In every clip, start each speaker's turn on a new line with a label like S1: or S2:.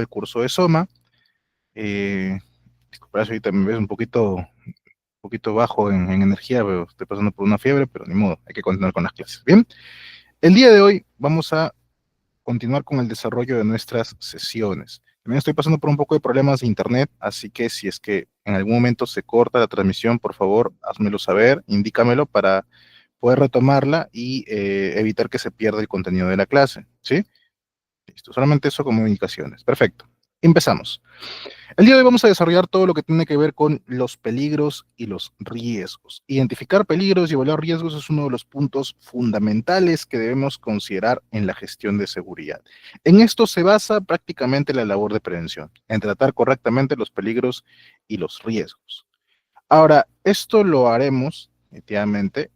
S1: el curso de Soma. Disculpa, ahorita me ves un poquito bajo en energía, pero estoy pasando por una fiebre, pero ni modo, hay que continuar con las clases. Bien, el día de hoy vamos a continuar con el desarrollo de nuestras sesiones. También estoy pasando por un poco de problemas de internet, así que si es que en algún momento se corta la transmisión, por favor, házmelo saber, indícamelo para poder retomarla y evitar que se pierda el contenido de la clase, ¿sí? Listo, solamente eso como indicaciones. Perfecto. Empezamos. El día de hoy vamos a desarrollar todo lo que tiene que ver con los peligros y los riesgos. Identificar peligros y evaluar riesgos es uno de los puntos fundamentales que debemos considerar en la gestión de seguridad. En esto se basa prácticamente la labor de prevención, en tratar correctamente los peligros y los riesgos. Ahora, esto lo haremos, efectivamente,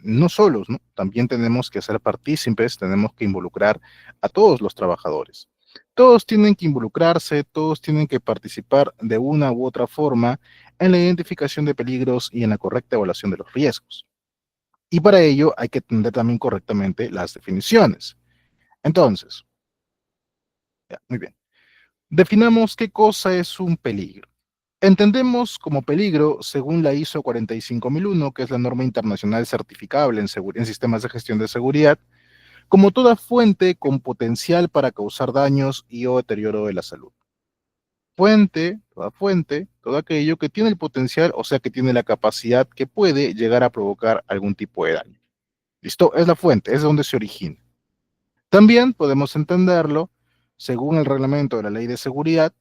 S1: no solos, ¿no? También tenemos que ser partícipes, tenemos que involucrar a todos los trabajadores. Todos tienen que involucrarse, todos tienen que participar de una u otra forma en la identificación de peligros y en la correcta evaluación de los riesgos. Y para ello hay que entender también correctamente las definiciones. Entonces, ya, muy bien. Definamos qué cosa es un peligro. Entendemos como peligro, según la ISO 45001, que es la norma internacional certificable en sistemas de gestión de seguridad, como toda fuente con potencial para causar daños y o deterioro de la salud. Fuente, todo aquello que tiene el potencial, o sea, que tiene la capacidad que puede llegar a provocar algún tipo de daño. ¿Listo? Es la fuente, es de donde se origina. También podemos entenderlo, según el reglamento de la ley de seguridad,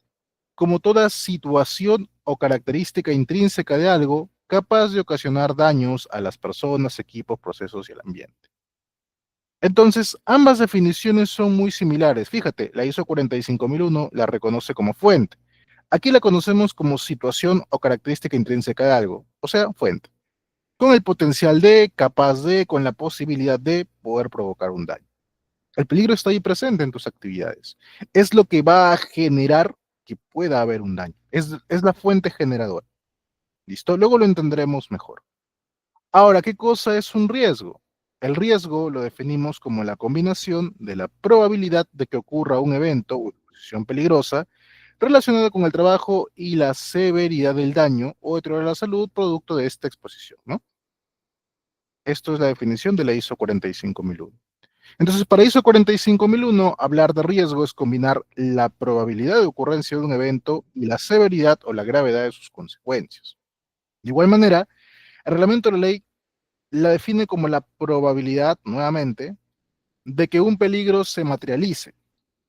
S1: como toda situación o característica intrínseca de algo capaz de ocasionar daños a las personas, equipos, procesos y al ambiente. Entonces, ambas definiciones son muy similares. Fíjate, la ISO 45001 la reconoce como fuente. Aquí la conocemos como situación o característica intrínseca de algo, o sea, fuente, con el potencial de, capaz de, con la posibilidad de poder provocar un daño. El peligro está ahí presente en tus actividades. Es lo que va a generar que pueda haber un daño. Es la fuente generadora. ¿Listo? Luego lo entenderemos mejor. Ahora, ¿qué cosa es un riesgo? El riesgo lo definimos como la combinación de la probabilidad de que ocurra un evento o exposición peligrosa relacionada con el trabajo y la severidad del daño o deterioro de la salud producto de esta exposición, ¿no? Esto es la definición de la ISO 45001. Entonces, para ISO 45001, hablar de riesgo es combinar la probabilidad de ocurrencia de un evento y la severidad o la gravedad de sus consecuencias. De igual manera, el reglamento de la ley la define como la probabilidad, nuevamente, de que un peligro se materialice,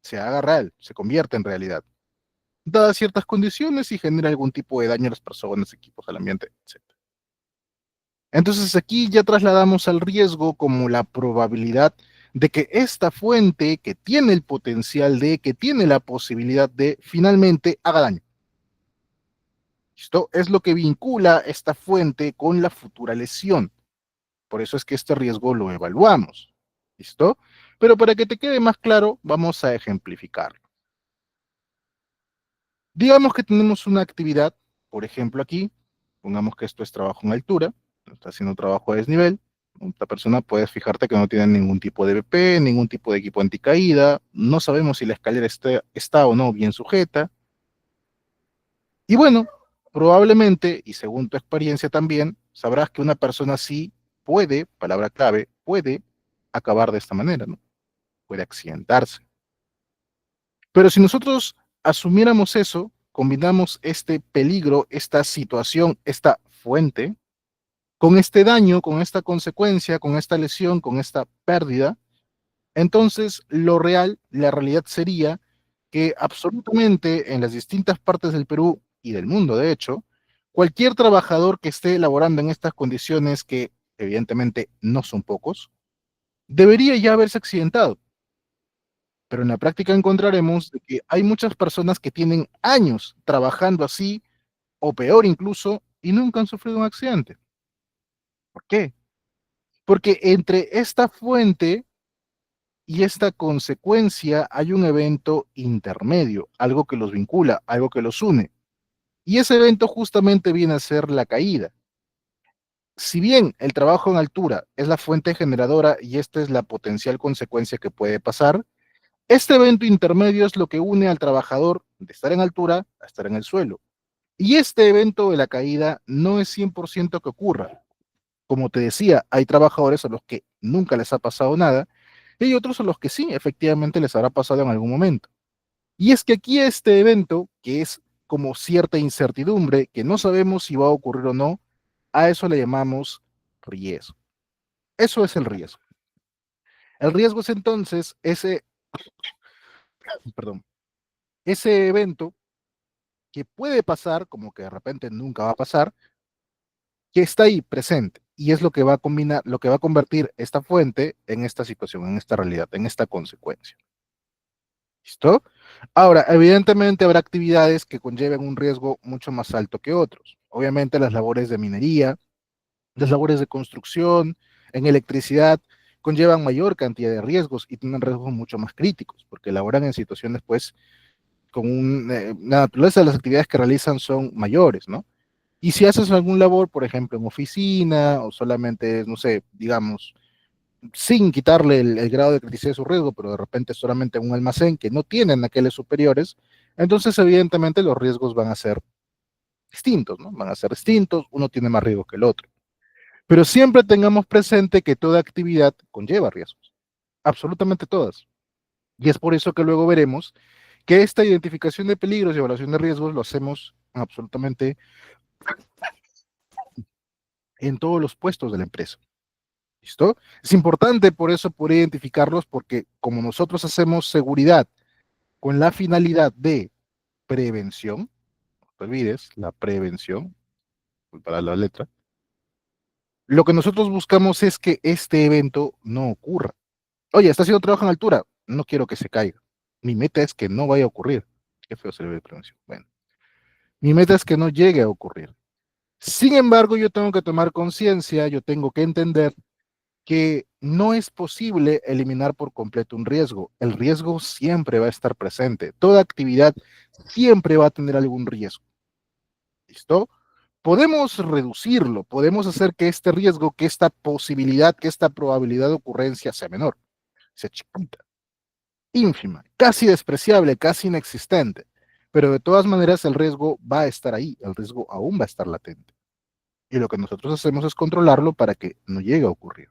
S1: se haga real, se convierta en realidad, dadas ciertas condiciones y genere algún tipo de daño a las personas, equipos, al ambiente, etc. Entonces aquí ya trasladamos al riesgo como la probabilidad de que esta fuente que tiene el potencial de, que tiene la posibilidad de, finalmente haga daño. Esto es lo que vincula esta fuente con la futura lesión. Por eso es que este riesgo lo evaluamos. ¿Listo? Pero para que te quede más claro, vamos a ejemplificarlo. Digamos que tenemos una actividad, por ejemplo aquí, pongamos que esto es trabajo en altura, está haciendo trabajo a desnivel. Esta persona puedes fijarte que no tiene ningún tipo de BP, ningún tipo de equipo anticaída, no sabemos si la escalera está o no bien sujeta. Y bueno, probablemente, y según tu experiencia también, sabrás que una persona así puede, palabra clave, puede acabar de esta manera, ¿no? Puede accidentarse. Pero si nosotros asumiéramos eso, combinamos este peligro, esta situación, esta fuente, con este daño, con esta consecuencia, con esta lesión, con esta pérdida, entonces lo real, la realidad sería que absolutamente en las distintas partes del Perú y del mundo, de hecho, cualquier trabajador que esté laborando en estas condiciones, que evidentemente no son pocos, debería ya haberse accidentado. Pero en la práctica encontraremos de que hay muchas personas que tienen años trabajando así, o peor incluso, y nunca han sufrido un accidente. ¿Por qué? Porque entre esta fuente y esta consecuencia hay un evento intermedio, algo que los vincula, algo que los une. Y ese evento justamente viene a ser la caída. Si bien el trabajo en altura es la fuente generadora y esta es la potencial consecuencia que puede pasar, Este evento intermedio es lo que une al trabajador de estar en altura a estar en el suelo. Y este evento de la caída no es 100% que ocurra. Como te decía, hay trabajadores a los que nunca les ha pasado nada y hay otros a los que sí, efectivamente les habrá pasado en algún momento. Y es que aquí este evento, que es como cierta incertidumbre, que no sabemos si va a ocurrir o no, a eso le llamamos riesgo. Eso es el riesgo. El riesgo es entonces perdón, ese evento que puede pasar, como que de repente nunca va a pasar, que está ahí presente y es lo que va a combinar, lo que va a convertir esta fuente en esta situación, en esta realidad, en esta consecuencia. ¿Listo? Ahora, evidentemente habrá actividades que conlleven un riesgo mucho más alto que otros. Obviamente las labores de minería, las labores de construcción, en electricidad, conllevan mayor cantidad de riesgos y tienen riesgos mucho más críticos, porque elaboran en situaciones, pues, la naturaleza de las actividades que realizan son mayores, ¿no? Y si haces algún labor, por ejemplo, en oficina o solamente, no sé, digamos, sin quitarle el grado de criticidad de su riesgo, pero de repente solamente en un almacén que no tienen aquellos superiores, entonces evidentemente los riesgos van a ser distintos, ¿no? Van a ser distintos, uno tiene más riesgo que el otro. Pero siempre tengamos presente que toda actividad conlleva riesgos, absolutamente todas. Y es por eso que luego veremos que esta identificación de peligros y evaluación de riesgos lo hacemos absolutamente en todos los puestos de la empresa. ¿Listo? Es importante por eso poder identificarlos porque como nosotros hacemos seguridad con la finalidad de prevención, no te olvides, la prevención, para la letra, lo que nosotros buscamos es que este evento no ocurra. Oye, está haciendo trabajo en altura, no quiero que se caiga. Mi meta es que no vaya a ocurrir. Qué feo se le ve de prevención. Bueno, mi meta es que no llegue a ocurrir. Sin embargo, yo tengo que tomar conciencia, yo tengo que entender que no es posible eliminar por completo un riesgo. El riesgo siempre va a estar presente. Toda actividad siempre va a tener algún riesgo. ¿Listo? Podemos reducirlo, podemos hacer que este riesgo, que esta posibilidad, que esta probabilidad de ocurrencia sea menor, sea chiquita, ínfima, casi despreciable, casi inexistente. Pero de todas maneras el riesgo va a estar ahí, el riesgo aún va a estar latente. Y lo que nosotros hacemos es controlarlo para que no llegue a ocurrir.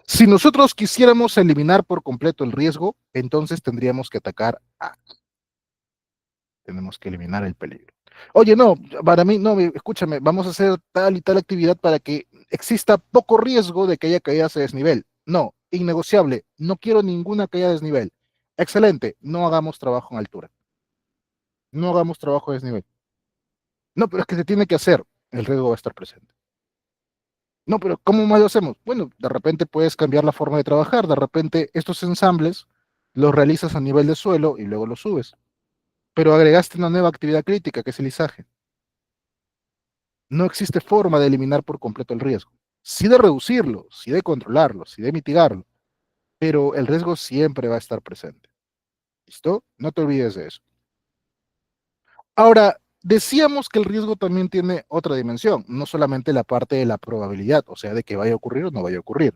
S1: Si nosotros quisiéramos eliminar por completo el riesgo, entonces tendríamos que atacar a, tenemos que eliminar el peligro. Oye, no, para mí, no, escúchame, vamos a hacer tal y tal actividad para que exista poco riesgo de que haya caídas a desnivel. No, innegociable, no quiero ninguna caída a desnivel. Excelente, no hagamos trabajo en altura, no hagamos trabajo a desnivel. No, pero es que se tiene que hacer, el riesgo va a estar presente. No, pero ¿cómo más lo hacemos? Bueno, de repente puedes cambiar la forma de trabajar, de repente estos ensambles los realizas a nivel de suelo y luego los subes, pero agregaste una nueva actividad crítica que es el izaje. No existe forma de eliminar por completo el riesgo. Sí de reducirlo, sí de controlarlo, sí de mitigarlo, pero el riesgo siempre va a estar presente. ¿Listo? No te olvides de eso. Ahora, decíamos que el riesgo también tiene otra dimensión, no solamente la parte de la probabilidad, o sea, de que vaya a ocurrir o no vaya a ocurrir.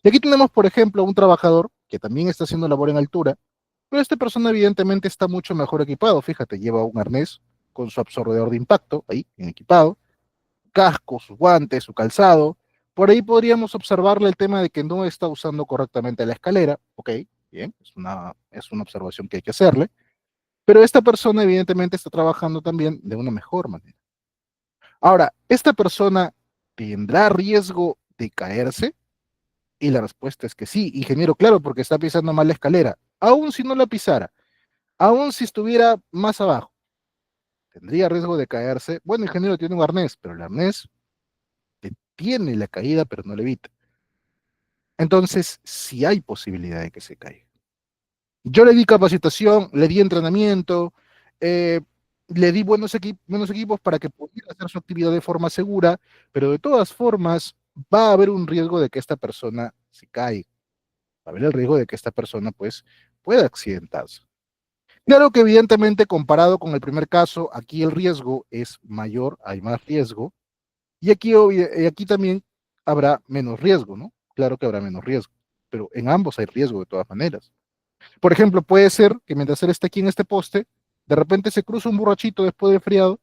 S1: Y aquí tenemos, por ejemplo, un trabajador que también está haciendo labor en altura, pero esta persona evidentemente está mucho mejor equipado. Fíjate, lleva un arnés con su absorbedor de impacto, ahí, bien equipado, casco, sus guantes, su calzado. Por ahí podríamos observarle el tema de que no está usando correctamente la escalera. Ok, bien, es una observación que hay que hacerle. Pero esta persona evidentemente está trabajando también de una mejor manera. Ahora, ¿esta persona tendrá riesgo de caerse? Y la respuesta es que sí, ingeniero, claro, porque está pisando mal la escalera. Aún si no la pisara, aún si estuviera más abajo, tendría riesgo de caerse. Bueno, ingeniero tiene un arnés, pero el arnés detiene la caída, pero no la evita. Entonces, sí hay posibilidad de que se caiga. Yo le di capacitación, le di entrenamiento, eh, le di buenos equipos para que pudiera hacer su actividad de forma segura, pero de todas formas va a haber un riesgo de que esta persona se caiga. Va a haber el riesgo de que esta persona pues pueda accidentarse. Claro que evidentemente comparado con el primer caso, aquí el riesgo es mayor, hay más riesgo, y aquí también habrá menos riesgo, ¿no? Claro que habrá menos riesgo, pero en ambos hay riesgo de todas maneras. Por ejemplo, puede ser que mientras él esté aquí en este poste, de repente se cruza un borrachito después del friado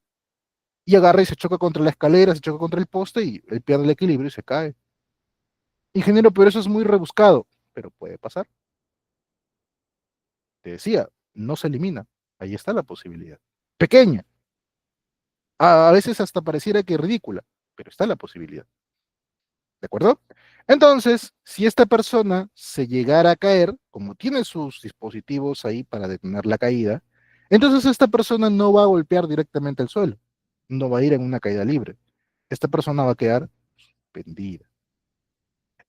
S1: y agarra y se choca contra la escalera, se choca contra el poste y él pierde el equilibrio y se cae. Ingeniero, pero eso es muy rebuscado, pero puede pasar. Te decía, no se elimina. Ahí está la posibilidad. Pequeña, a veces hasta pareciera que ridícula, pero está la posibilidad. ¿De acuerdo? Entonces, si esta persona se llegara a caer, como tiene sus dispositivos ahí para detener la caída, entonces esta persona no va a golpear directamente el suelo, no va a ir en una caída libre. Esta persona va a quedar pendida.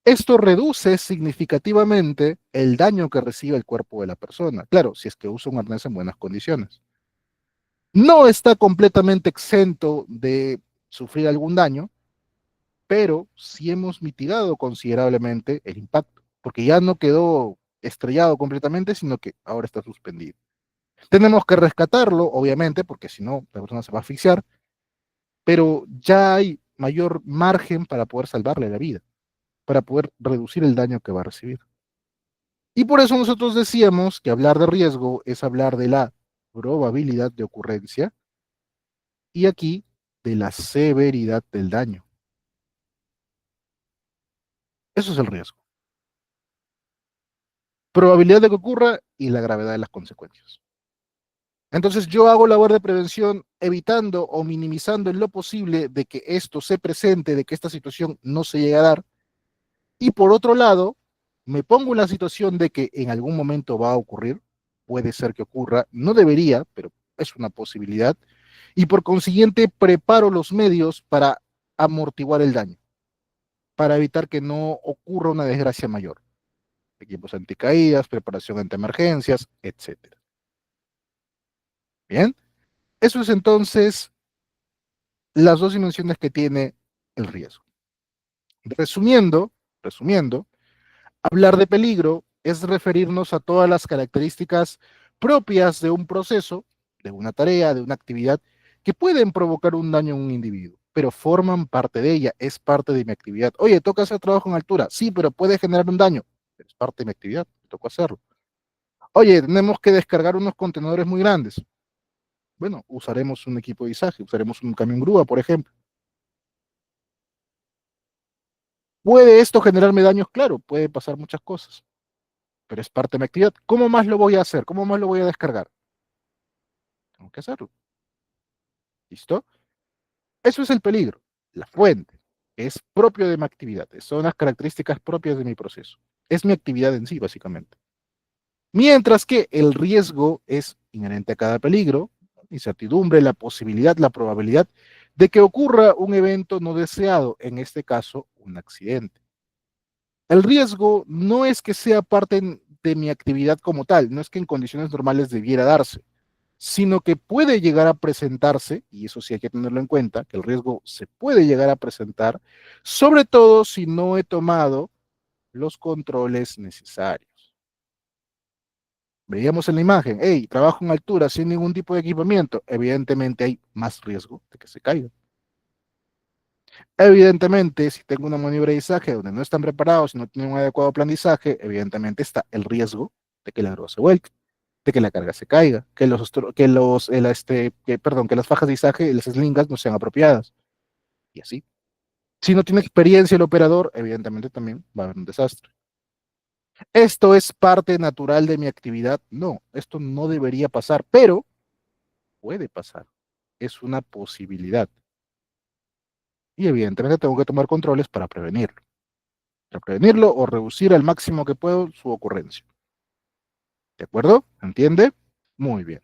S1: Esto reduce significativamente el daño que recibe el cuerpo de la persona. Claro, si es que usa un arnés en buenas condiciones. No está completamente exento de sufrir algún daño, pero sí hemos mitigado considerablemente el impacto, porque ya no quedó estrellado completamente, sino que ahora está suspendido. Tenemos que rescatarlo, obviamente, porque si no, la persona se va a asfixiar, pero ya hay mayor margen para poder salvarle la vida, para poder reducir el daño que va a recibir. Y por eso nosotros decíamos que hablar de riesgo es hablar de la probabilidad de ocurrencia y aquí de la severidad del daño. Eso es el riesgo. Probabilidad de que ocurra y la gravedad de las consecuencias. Entonces yo hago labor de prevención evitando o minimizando en lo posible de que esto se presente, de que esta situación no se llegue a dar. Y por otro lado, me pongo en la situación de que en algún momento va a ocurrir, puede ser que ocurra, no debería, pero es una posibilidad, y por consiguiente preparo los medios para amortiguar el daño, para evitar que no ocurra una desgracia mayor. Equipos anticaídas, preparación ante emergencias, etcétera. Bien, eso es entonces las dos dimensiones que tiene el riesgo. Resumiendo, hablar de peligro es referirnos a todas las características propias de un proceso, de una tarea, de una actividad, que pueden provocar un daño en un individuo, pero forman parte de ella, es parte de mi actividad. Oye, toca hacer trabajo en altura, sí, pero puede generar un daño, pero es parte de mi actividad, me tocó hacerlo. Oye, tenemos que descargar unos contenedores muy grandes. Bueno, usaremos un equipo de izaje, usaremos un camión grúa, por ejemplo. ¿Puede esto generarme daños? Claro, puede pasar muchas cosas, pero es parte de mi actividad. ¿Cómo más lo voy a hacer? ¿Cómo más lo voy a descargar? Tengo que hacerlo. ¿Listo? Eso es el peligro, la fuente. Es propio de mi actividad. Son las características propias de mi proceso. Es mi actividad en sí, básicamente. Mientras que el riesgo es inherente a cada peligro, incertidumbre, la posibilidad, la probabilidad de que ocurra un evento no deseado, en este caso, un accidente. El riesgo no es que sea parte de mi actividad como tal, no es que en condiciones normales debiera darse, sino que puede llegar a presentarse, y eso sí hay que tenerlo en cuenta, que el riesgo se puede llegar a presentar, sobre todo si no he tomado los controles necesarios. Veíamos en la imagen, hey, trabajo en altura sin ningún tipo de equipamiento, evidentemente hay más riesgo de que se caiga. Evidentemente, si tengo una maniobra de izaje donde no están preparados, si no tienen un adecuado plan de izaje, evidentemente está el riesgo de que la grúa se vuelque, de que la carga se caiga, que las fajas de izaje, las slingas no sean apropiadas, y así. Si no tiene experiencia el operador, evidentemente también va a haber un desastre. ¿Esto es parte natural de mi actividad? No, esto no debería pasar, pero puede pasar. Es una posibilidad. Y evidentemente tengo que tomar controles para prevenirlo o reducir al máximo que puedo su ocurrencia. ¿De acuerdo? ¿Entiende? Muy bien.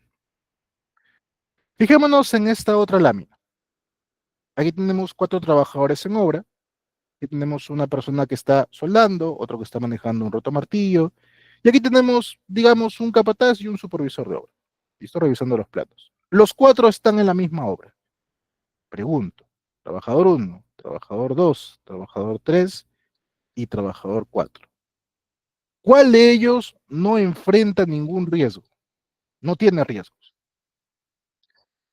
S1: Fijémonos en esta otra lámina. Aquí tenemos 4 trabajadores en obra. Aquí tenemos una persona que está soldando, otro que está manejando un rotomartillo. Y aquí tenemos, digamos, un capataz y un supervisor de obra. Y estoy revisando los planos. Los 4 están en la misma obra. Pregunto, trabajador uno, trabajador 2, trabajador 3 y trabajador 4. ¿Cuál de ellos no enfrenta ningún riesgo? No tiene riesgos.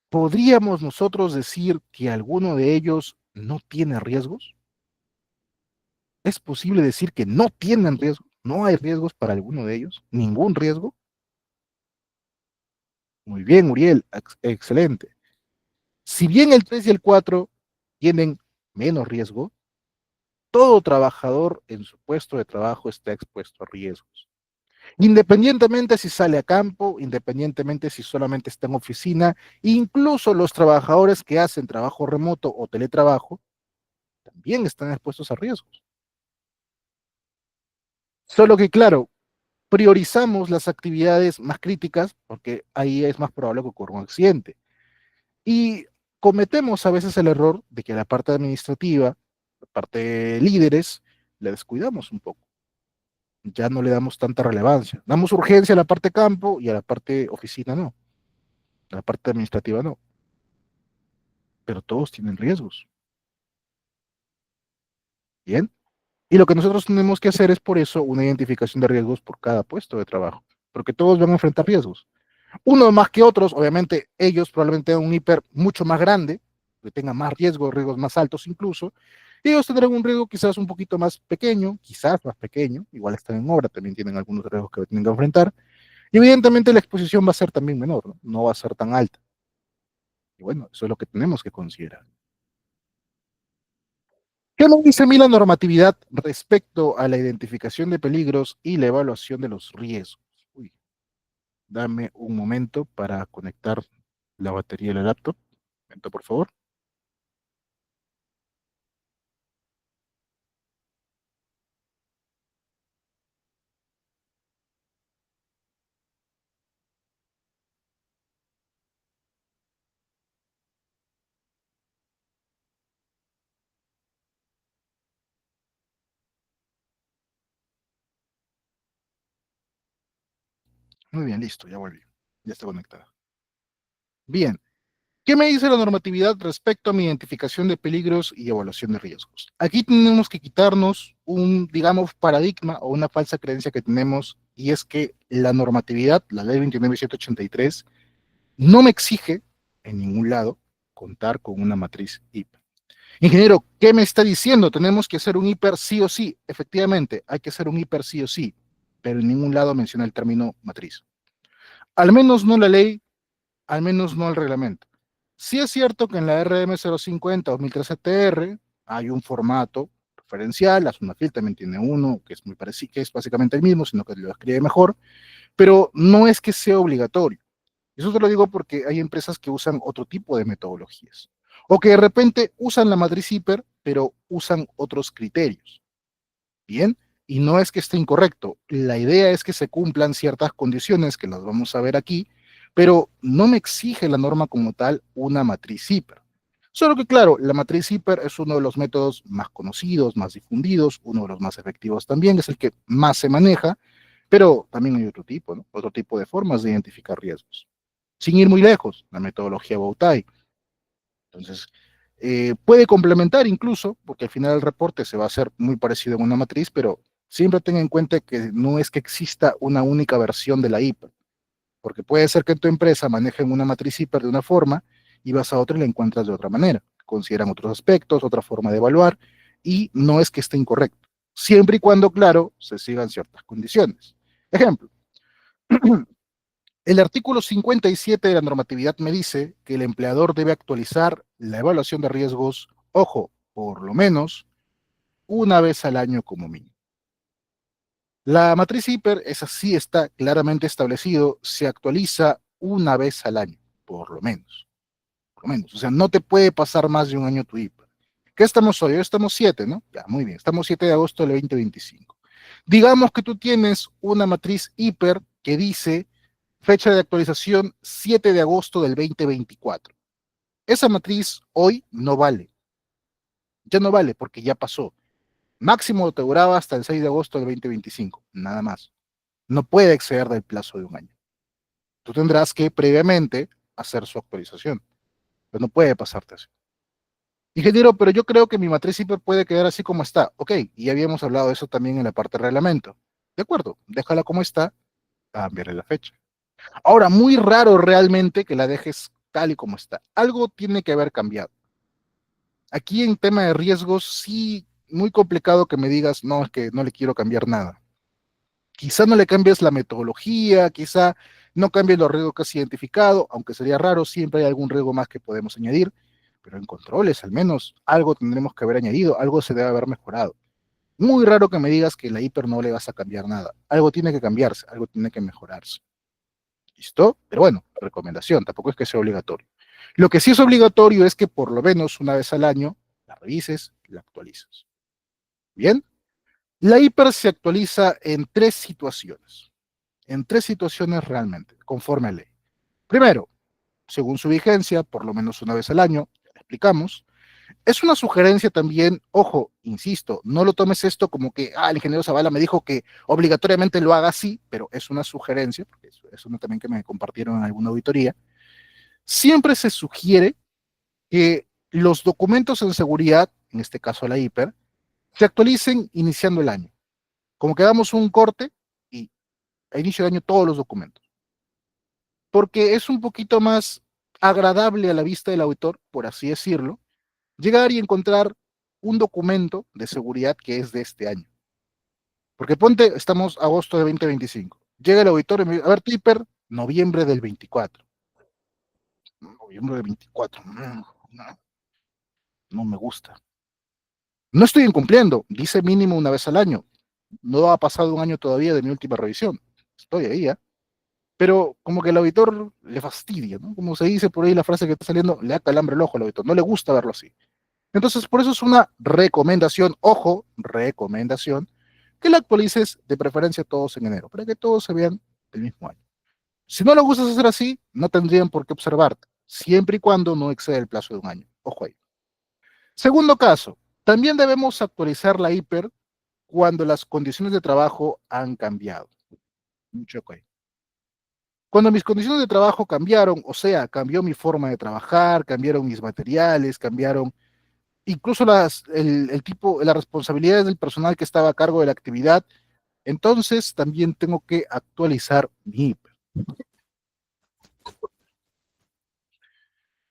S1: ¿Podríamos nosotros decir que alguno de ellos no tiene riesgos? ¿Es posible decir que no tienen riesgos? ¿No hay riesgos para alguno de ellos? ¿Ningún riesgo? Muy bien, Uriel, excelente. Si bien el 3 y el 4 tienen menos riesgo, todo trabajador en su puesto de trabajo está expuesto a riesgos. Independientemente si sale a campo, independientemente si solamente está en oficina, incluso los trabajadores que hacen trabajo remoto o teletrabajo también están expuestos a riesgos. Solo que, claro, priorizamos las actividades más críticas porque ahí es más probable que ocurra un accidente. Y cometemos a veces el error de que la parte administrativa, la parte de líderes, la descuidamos un poco. Ya no le damos tanta relevancia. Damos urgencia a la parte campo y a la parte oficina no. A la parte administrativa no. Pero todos tienen riesgos. Bien. Y lo que nosotros tenemos que hacer es por eso una identificación de riesgos por cada puesto de trabajo. Porque todos van a enfrentar riesgos. Uno más que otros, obviamente ellos probablemente tengan un hiper mucho más grande, que tengan más riesgos, riesgos más altos incluso, y ellos tendrán un riesgo quizás un poquito más pequeño, quizás más pequeño, igual están en obra, también tienen algunos riesgos que tienen que enfrentar, y evidentemente la exposición va a ser también menor, ¿no? No va a ser tan alta. Y bueno, eso es lo que tenemos que considerar. ¿Qué nos dice a mí la normatividad respecto a la identificación de peligros y la evaluación de los riesgos? Uy, dame un momento para conectar la batería del laptop. Un momento, por favor. Muy bien, listo, ya volví. Ya está conectada. Bien, ¿qué me dice la normatividad respecto a mi identificación de peligros y evaluación de riesgos? Aquí tenemos que quitarnos un, digamos, paradigma o una falsa creencia que tenemos, y es que la normatividad, la ley 29.183, no me exige en ningún lado contar con una matriz hiper. Ingeniero, ¿qué me está diciendo? Tenemos que hacer un hiper sí o sí. Efectivamente, hay que hacer un hiper sí o sí, pero en ningún lado menciona el término matriz. Al menos no la ley, al menos no el reglamento. Sí es cierto que en la RM 050 2013 TR hay un formato referencial, la Sunafil también tiene uno que es muy parecido, que es básicamente el mismo, sino que lo escribe mejor, pero no es que sea obligatorio. Eso te lo digo porque hay empresas que usan otro tipo de metodologías o que de repente usan la matriz hiper, pero usan otros criterios. Bien, y no es que esté incorrecto, la idea es que se cumplan ciertas condiciones que las vamos a ver aquí, pero no me exige la norma como tal una matriz hiper. Solo que claro, la matriz hiper es uno de los métodos más conocidos, más difundidos, uno de los más efectivos también, es el que más se maneja, pero también hay otro tipo, ¿no? Otro tipo de formas de identificar riesgos. Sin ir muy lejos, la metodología Bowtie. Entonces, puede complementar incluso, porque al final el reporte se va a hacer muy parecido en una matriz, pero siempre tenga en cuenta que no es que exista una única versión de la hiper, porque puede ser que en tu empresa manejen una matriz hiper de una forma y vas a otra y la encuentras de otra manera. Consideran otros aspectos, otra forma de evaluar, y no es que esté incorrecto, siempre y cuando, claro, se sigan ciertas condiciones. Ejemplo, el artículo 57 de la normatividad me dice que el empleador debe actualizar la evaluación de riesgos, ojo, por lo menos una vez al año como mínimo. La matriz hiper, esa sí está claramente establecido, se actualiza una vez al año, por lo menos. Por lo menos. O sea, no te puede pasar más de un año tu hiper. ¿Qué estamos hoy? Hoy estamos 7, ¿no? Ya, muy bien. Estamos 7 de agosto del 2025. Digamos que tú tienes una matriz hiper que dice fecha de actualización 7 de agosto del 2024. Esa matriz hoy no vale, ya no vale porque ya pasó. Máximo te duraba hasta el 6 de agosto del 2025, nada más. No puede exceder del plazo de un año. Tú tendrás que previamente hacer su actualización, pero no puede pasarte así. Ingeniero, pero yo creo que mi matriz hiper puede quedar así como está. Ok, y ya habíamos hablado de eso también en la parte de reglamento. De acuerdo, déjala como está, cambiarle la fecha. Ahora, muy raro realmente que la dejes tal y como está. Algo tiene que haber cambiado. Aquí en tema de riesgos, sí, muy complicado que me digas, no, es que no le quiero cambiar nada. Quizá no le cambies la metodología, quizá no cambies los riesgos que has identificado, aunque sería raro, siempre hay algún riesgo más que podemos añadir, pero en controles al menos algo tendremos que haber añadido, algo se debe haber mejorado. Muy raro que me digas que la hiper no le vas a cambiar nada. Algo tiene que cambiarse, algo tiene que mejorarse. ¿Listo? Pero bueno, recomendación, tampoco es que sea obligatorio. Lo que sí es obligatorio es que por lo menos una vez al año la revises, la actualices. Bien, la hiper se actualiza en tres situaciones realmente, conforme a ley. Primero, según su vigencia, por lo menos una vez al año, ya lo explicamos. Es una sugerencia también, ojo, insisto, no lo tomes esto como que, el ingeniero Zavala me dijo que obligatoriamente lo haga así, pero es una sugerencia, porque es una también que me compartieron en alguna auditoría. Siempre se sugiere que los documentos en seguridad, en este caso la hiper, se actualicen iniciando el año. Como que damos un corte y a inicio de año todos los documentos. Porque es un poquito más agradable a la vista del auditor, por así decirlo, llegar y encontrar un documento de seguridad que es de este año. Porque ponte, estamos agosto de 2025. Llega el auditor y me dice, a ver, Clipper, noviembre del 24. Noviembre del 24. No, no me gusta. No estoy incumpliendo, dice mínimo una vez al año. No ha pasado un año todavía de mi última revisión. Estoy ahí, ¿eh? Pero como que el auditor le fastidia, ¿no? Como se dice por ahí la frase que está saliendo, le da calambre el ojo al auditor, no le gusta verlo así. Entonces, por eso es una recomendación, ojo, recomendación, que la actualices de preferencia todos en enero, para que todos se vean el mismo año. Si no lo gustas hacer así, no tendrían por qué observarte, siempre y cuando no exceda el plazo de un año. Ojo ahí. Segundo caso, también debemos actualizar la hiper cuando las condiciones de trabajo han cambiado. Mucho ojo ahí. Cuando mis condiciones de trabajo cambiaron, o sea, cambió mi forma de trabajar, cambiaron mis materiales, cambiaron incluso el tipo, las responsabilidades del personal que estaba a cargo de la actividad, entonces también tengo que actualizar mi hiper.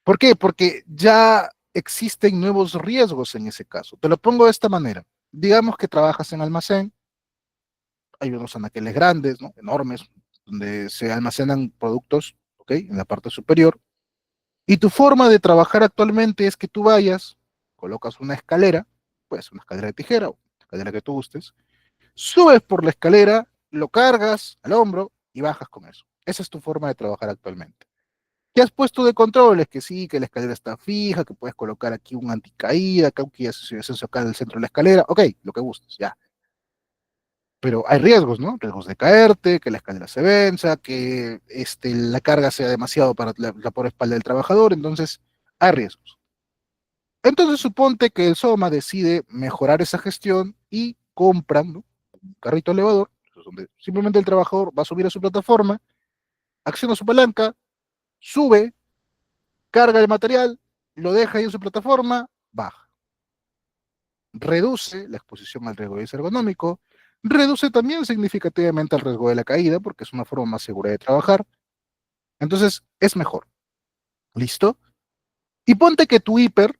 S1: ¿Por qué? Porque ya existen nuevos riesgos en ese caso. Te lo pongo de esta manera. Digamos que trabajas en almacén, hay unos anaqueles grandes, ¿no? Enormes, donde se almacenan productos, ¿ok? En la parte superior. Y tu forma de trabajar actualmente es que tú vayas, colocas una escalera, pues una escalera de tijera o una escalera que tú gustes, subes por la escalera, lo cargas al hombro y bajas con eso. Esa es tu forma de trabajar actualmente. ¿Qué has puesto de controles? Que sí, que la escalera está fija, que puedes colocar aquí un anticaída, que aquí se acá en el centro de la escalera. Ok, lo que gustes, ya. Pero hay riesgos, ¿no? Riesgos de caerte, que la escalera se venza, que la carga sea demasiado para la pobre espalda del trabajador. Entonces, hay riesgos. Entonces, suponte que el SOMA decide mejorar esa gestión y compran, ¿no?, un carrito elevador, donde simplemente el trabajador va a subir a su plataforma, acciona su palanca, sube, carga el material, lo deja ahí en su plataforma, baja. Reduce la exposición al riesgo ergonómico, reduce también significativamente el riesgo de la caída, porque es una forma más segura de trabajar. Entonces, es mejor. ¿Listo? Y ponte que tu hiper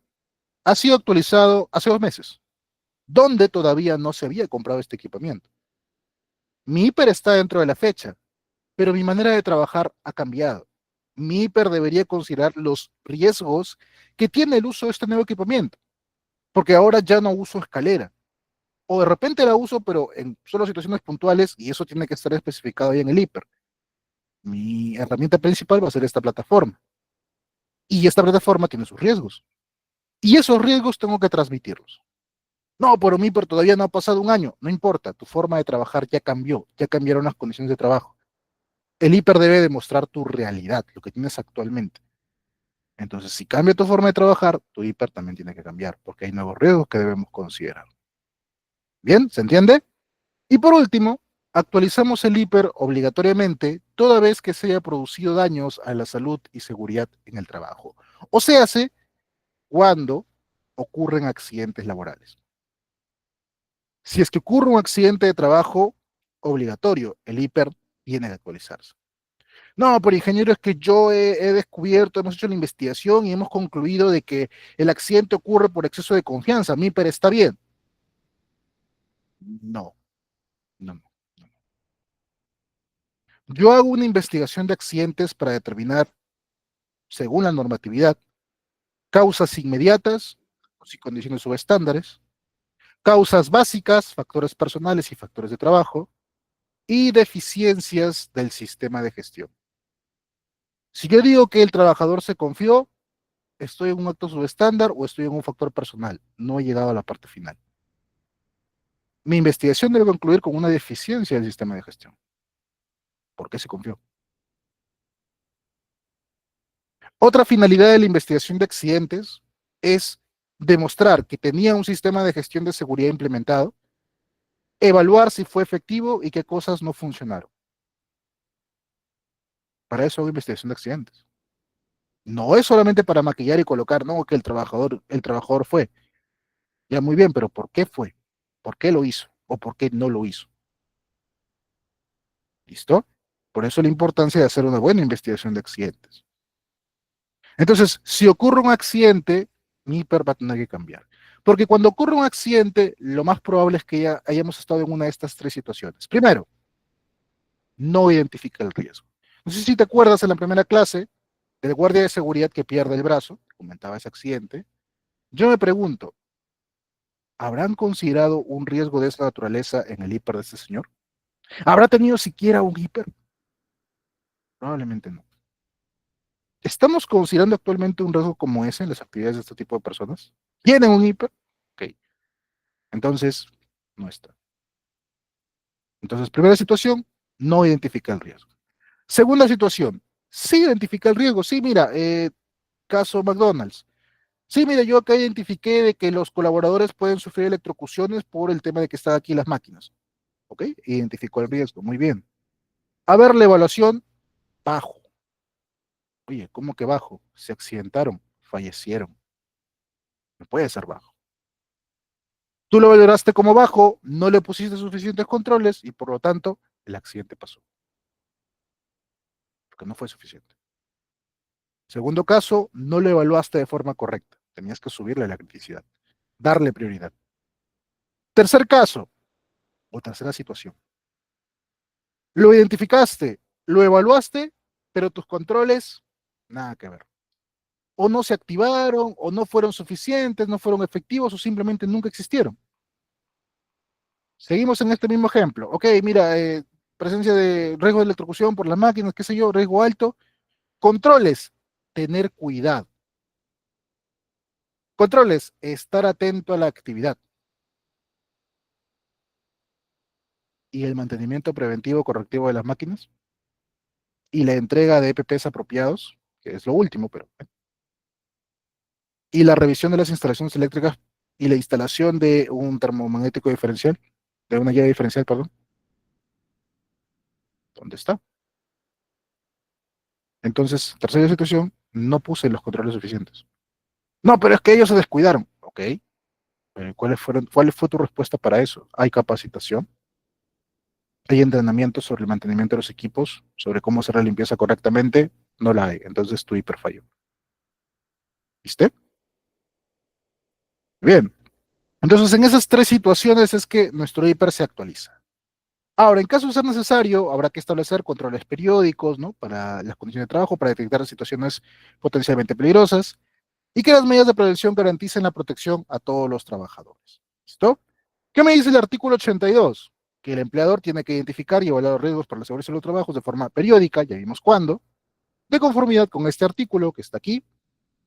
S1: ha sido actualizado hace 2 meses, donde todavía no se había comprado este equipamiento. Mi hiper está dentro de la fecha, pero mi manera de trabajar ha cambiado. Mi hiper debería considerar los riesgos que tiene el uso de este nuevo equipamiento, porque ahora ya no uso escalera, o de repente la uso, pero en solo situaciones puntuales, y eso tiene que estar especificado ahí en el hiper. Mi herramienta principal va a ser esta plataforma, y esta plataforma tiene sus riesgos, y esos riesgos tengo que transmitirlos. No, pero mi hiper todavía no ha pasado un año, no importa, tu forma de trabajar ya cambió, ya cambiaron las condiciones de trabajo. El hiper debe demostrar tu realidad, lo que tienes actualmente. Entonces, si cambia tu forma de trabajar, tu hiper también tiene que cambiar, porque hay nuevos riesgos que debemos considerar. ¿Bien? ¿Se entiende? Y por último, actualizamos el hiper obligatoriamente toda vez que se haya producido daños a la salud y seguridad en el trabajo. O se hace cuando ocurren accidentes laborales. Si es que ocurre un accidente de trabajo, obligatorio, el hiper tiene que actualizarse. No, pero ingeniero, es que yo he descubierto, hemos hecho la investigación y hemos concluido de que el accidente ocurre por exceso de confianza. Mi pero está bien. No, no, no. Yo hago una investigación de accidentes para determinar, según la normatividad, causas inmediatas y condiciones subestándares, causas básicas, factores personales y factores de trabajo, y deficiencias del sistema de gestión. Si yo digo que el trabajador se confió, estoy en un acto subestándar o estoy en un factor personal. No he llegado a la parte final. Mi investigación debe concluir con una deficiencia del sistema de gestión. ¿Por qué se confió? Otra finalidad de la investigación de accidentes es demostrar que tenía un sistema de gestión de seguridad implementado, evaluar si fue efectivo y qué cosas no funcionaron. Para eso hago investigación de accidentes. No es solamente para maquillar y colocar, no, que el trabajador fue. Ya muy bien, pero ¿por qué fue? ¿Por qué lo hizo? ¿O por qué no lo hizo? ¿Listo? Por eso la importancia de hacer una buena investigación de accidentes. Entonces, si ocurre un accidente, mi IPER va a tener que cambiar. Porque cuando ocurre un accidente, lo más probable es que ya hayamos estado en una de estas tres situaciones. Primero, no identifica el riesgo. No sé si te acuerdas en la primera clase del guardia de seguridad que pierde el brazo, comentaba ese accidente. Yo me pregunto, ¿habrán considerado un riesgo de esa naturaleza en el hiper de este señor? ¿Habrá tenido siquiera un hiper? Probablemente no. ¿Estamos considerando actualmente un riesgo como ese en las actividades de este tipo de personas? ¿Tienen un hiper? Ok, entonces no está. Entonces, primera situación, no identifica el riesgo. Segunda situación, sí identifica el riesgo. Sí, mira, caso McDonald's. Sí, mira, yo acá identifiqué de que los colaboradores pueden sufrir electrocuciones por el tema de que están aquí las máquinas. ¿Ok? Identificó el riesgo. Muy bien. A ver, la evaluación, bajo. Oye, ¿cómo que bajo? Se accidentaron, fallecieron. No puede ser bajo. Tú lo valoraste como bajo, no le pusiste suficientes controles y por lo tanto el accidente pasó, porque no fue suficiente. Segundo caso, no lo evaluaste de forma correcta. Tenías que subirle la criticidad, darle prioridad. Tercer caso o tercera situación. Lo identificaste, lo evaluaste, pero tus controles, nada que ver. O no se activaron, o no fueron suficientes, no fueron efectivos, o simplemente nunca existieron. Seguimos en este mismo ejemplo. Ok, mira, presencia de riesgo de electrocución por las máquinas, qué sé yo, riesgo alto. Controles, tener cuidado. Controles, estar atento a la actividad. Y el mantenimiento preventivo correctivo de las máquinas. Y la entrega de EPPs apropiados, que es lo último, pero. Y la revisión de las instalaciones eléctricas y la instalación de un termomagnético diferencial, de una llave diferencial, perdón. ¿Dónde está? Entonces, tercera situación, no puse los controles suficientes. No, pero es que ellos se descuidaron. Ok. ¿Cuál fue tu respuesta para eso? ¿Hay capacitación? ¿Hay entrenamiento sobre el mantenimiento de los equipos? ¿Sobre cómo hacer la limpieza correctamente? No la hay. Entonces tu hiper falló. ¿Viste? Bien. Entonces en esas tres situaciones es que nuestro hiper se actualiza. Ahora, en caso de ser necesario, habrá que establecer controles periódicos, ¿no? Para las condiciones de trabajo, para detectar situaciones potencialmente peligrosas y que las medidas de prevención garanticen la protección a todos los trabajadores. ¿Listo? ¿Qué me dice el artículo 82? Que el empleador tiene que identificar y evaluar los riesgos para la seguridad de los trabajos de forma periódica, ya vimos cuándo, de conformidad con este artículo que está aquí,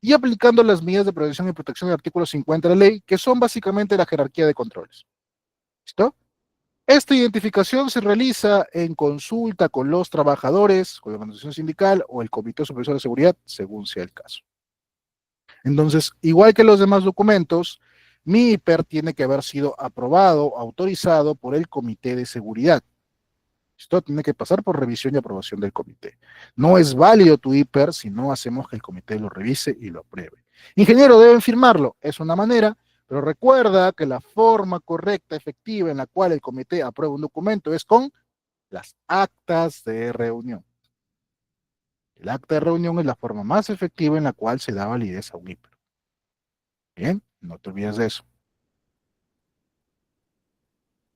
S1: y aplicando las medidas de prevención y protección del artículo 50 de la ley, que son básicamente la jerarquía de controles. ¿Listo? Esta identificación se realiza en consulta con los trabajadores, con la organización sindical o el Comité Supervisor de Seguridad, según sea el caso. Entonces, igual que los demás documentos, mi IPER tiene que haber sido aprobado, autorizado por el Comité de Seguridad. Esto tiene que pasar por revisión y aprobación del comité. No es válido tu hiper si no hacemos que el comité lo revise y lo apruebe. Ingeniero, deben firmarlo. Es una manera, pero recuerda que la forma correcta, efectiva en la cual el comité aprueba un documento es con las actas de reunión. El acta de reunión es la forma más efectiva en la cual se da validez a un hiper. Bien, no te olvides de eso.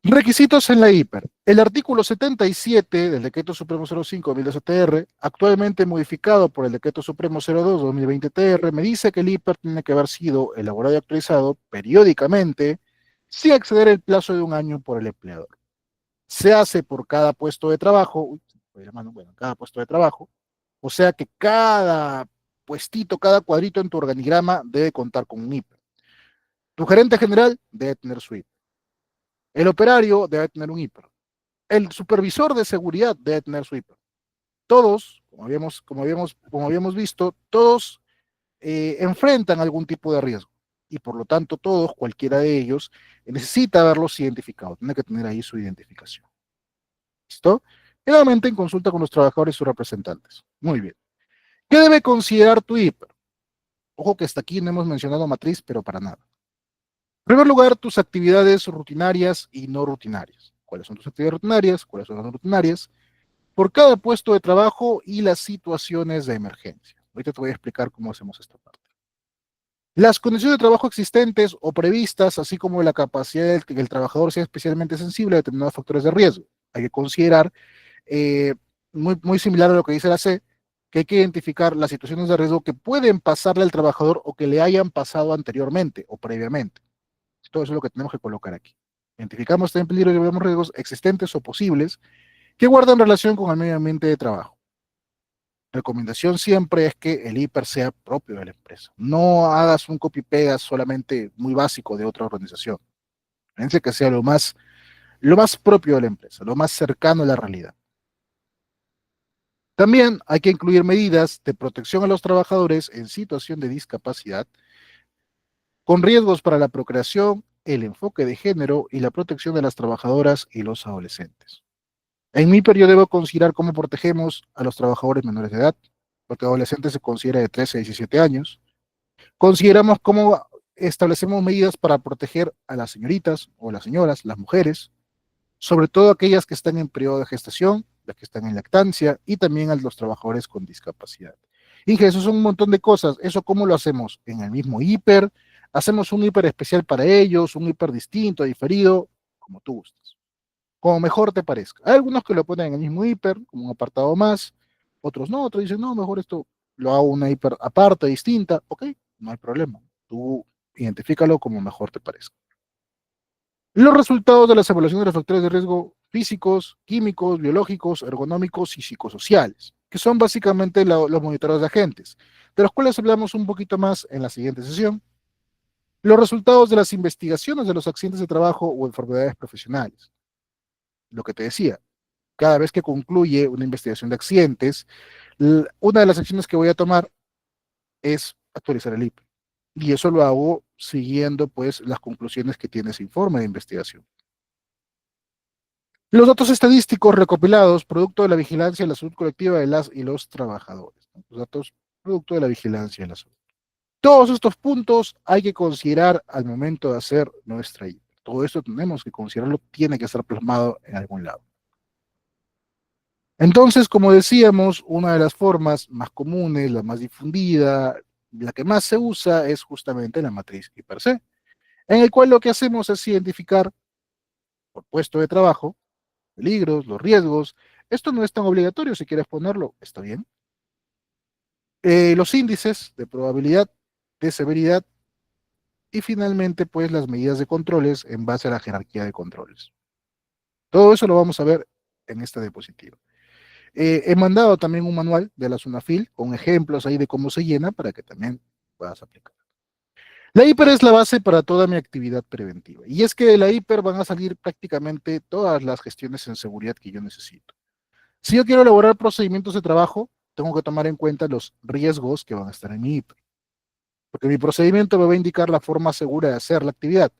S1: Requisitos en la hiper. El artículo 77 del Decreto Supremo 05-2012-TR, actualmente modificado por el Decreto Supremo 02-2020-TR, me dice que el hiper tiene que haber sido elaborado y actualizado periódicamente sin exceder el plazo de un año por el empleador. Se hace por cada puesto de trabajo, bueno, cada puesto de trabajo, o sea que cada puestito, cada cuadrito en tu organigrama debe contar con un hiper. Tu gerente general debe tener su hiper. El operario debe tener un hiper. El supervisor de seguridad debe tener su hiper. Todos, como habíamos visto, todos enfrentan algún tipo de riesgo y por lo tanto todos, cualquiera de ellos, necesita haberlos identificado, tiene que tener ahí su identificación. ¿Listo? Y nuevamente en consulta con los trabajadores y sus representantes. Muy bien. ¿Qué debe considerar tu hiper? Ojo que hasta aquí no hemos mencionado matriz, pero para nada. En primer lugar, tus actividades rutinarias y no rutinarias. ¿Cuáles son tus actividades rutinarias? ¿Cuáles son las no rutinarias? Por cada puesto de trabajo y las situaciones de emergencia. Ahorita te voy a explicar cómo hacemos esta parte. Las condiciones de trabajo existentes o previstas, así como la capacidad de que el trabajador sea especialmente sensible a determinados factores de riesgo. Hay que considerar, eh, muy similar a lo que dice la C, que hay que identificar las situaciones de riesgo que pueden pasarle al trabajador o que le hayan pasado anteriormente o previamente. Todo eso es lo que tenemos que colocar aquí. Identificamos también peligros y vemos riesgos existentes o posibles que guardan relación con el medio ambiente de trabajo. Recomendación siempre es que el hiper sea propio de la empresa. No hagas un copy-pega solamente muy básico de otra organización. Fíjense que sea lo más propio de la empresa, lo más cercano a la realidad. También hay que incluir medidas de protección a los trabajadores en situación de discapacidad, con riesgos para la procreación, el enfoque de género y la protección de las trabajadoras y los adolescentes. En mi periodo debo considerar cómo protegemos a los trabajadores menores de edad, porque adolescentes se considera de 13 a 17 años. Consideramos cómo establecemos medidas para proteger a las señoritas o las señoras, las mujeres, sobre todo aquellas que están en periodo de gestación, las que están en lactancia y también a los trabajadores con discapacidad. Inge, eso son un montón de cosas. ¿Eso cómo lo hacemos? En el mismo hiper, hacemos un hiper especial para ellos, un hiper distinto, diferido, como tú gustes, como mejor te parezca. Hay algunos que lo ponen en el mismo hiper, como un apartado más, otros no, otros dicen, no, mejor esto lo hago una hiper aparte, distinta, ok, no hay problema. Tú identifícalo como mejor te parezca. Los resultados de las evaluaciones de los factores de riesgo físicos, químicos, biológicos, ergonómicos y psicosociales, que son básicamente los monitoreos de agentes, de los cuales hablamos un poquito más en la siguiente sesión. Los resultados de las investigaciones de los accidentes de trabajo o enfermedades profesionales. Lo que te decía, cada vez que concluye una investigación de accidentes, una de las acciones que voy a tomar es actualizar el IP. Y eso lo hago siguiendo pues las conclusiones que tiene ese informe de investigación. Los datos estadísticos recopilados producto de la vigilancia y la salud colectiva de las y los trabajadores. Los datos producto de la vigilancia y la salud. Todos estos puntos hay que considerar al momento de hacer nuestra IP. Todo esto tenemos que considerarlo, tiene que estar plasmado en algún lado. Entonces, como decíamos, una de las formas más comunes, la más difundida, la que más se usa es justamente la matriz I per se, en el cual lo que hacemos es identificar por puesto de trabajo, peligros, los riesgos. Esto no es tan obligatorio, si quieres ponerlo, está bien. Los índices de probabilidad, de severidad y finalmente, pues las medidas de controles en base a la jerarquía de controles. Todo eso lo vamos a ver en esta diapositiva. He mandado también un manual de la SUNAFIL con ejemplos ahí de cómo se llena para que también puedas aplicar. La hiper es la base para toda mi actividad preventiva. Y es que de la hiper van a salir prácticamente todas las gestiones en seguridad que yo necesito. Si yo quiero elaborar procedimientos de trabajo, tengo que tomar en cuenta los riesgos que van a estar en mi hiper. Porque mi procedimiento me va a indicar la forma segura de hacer la actividad.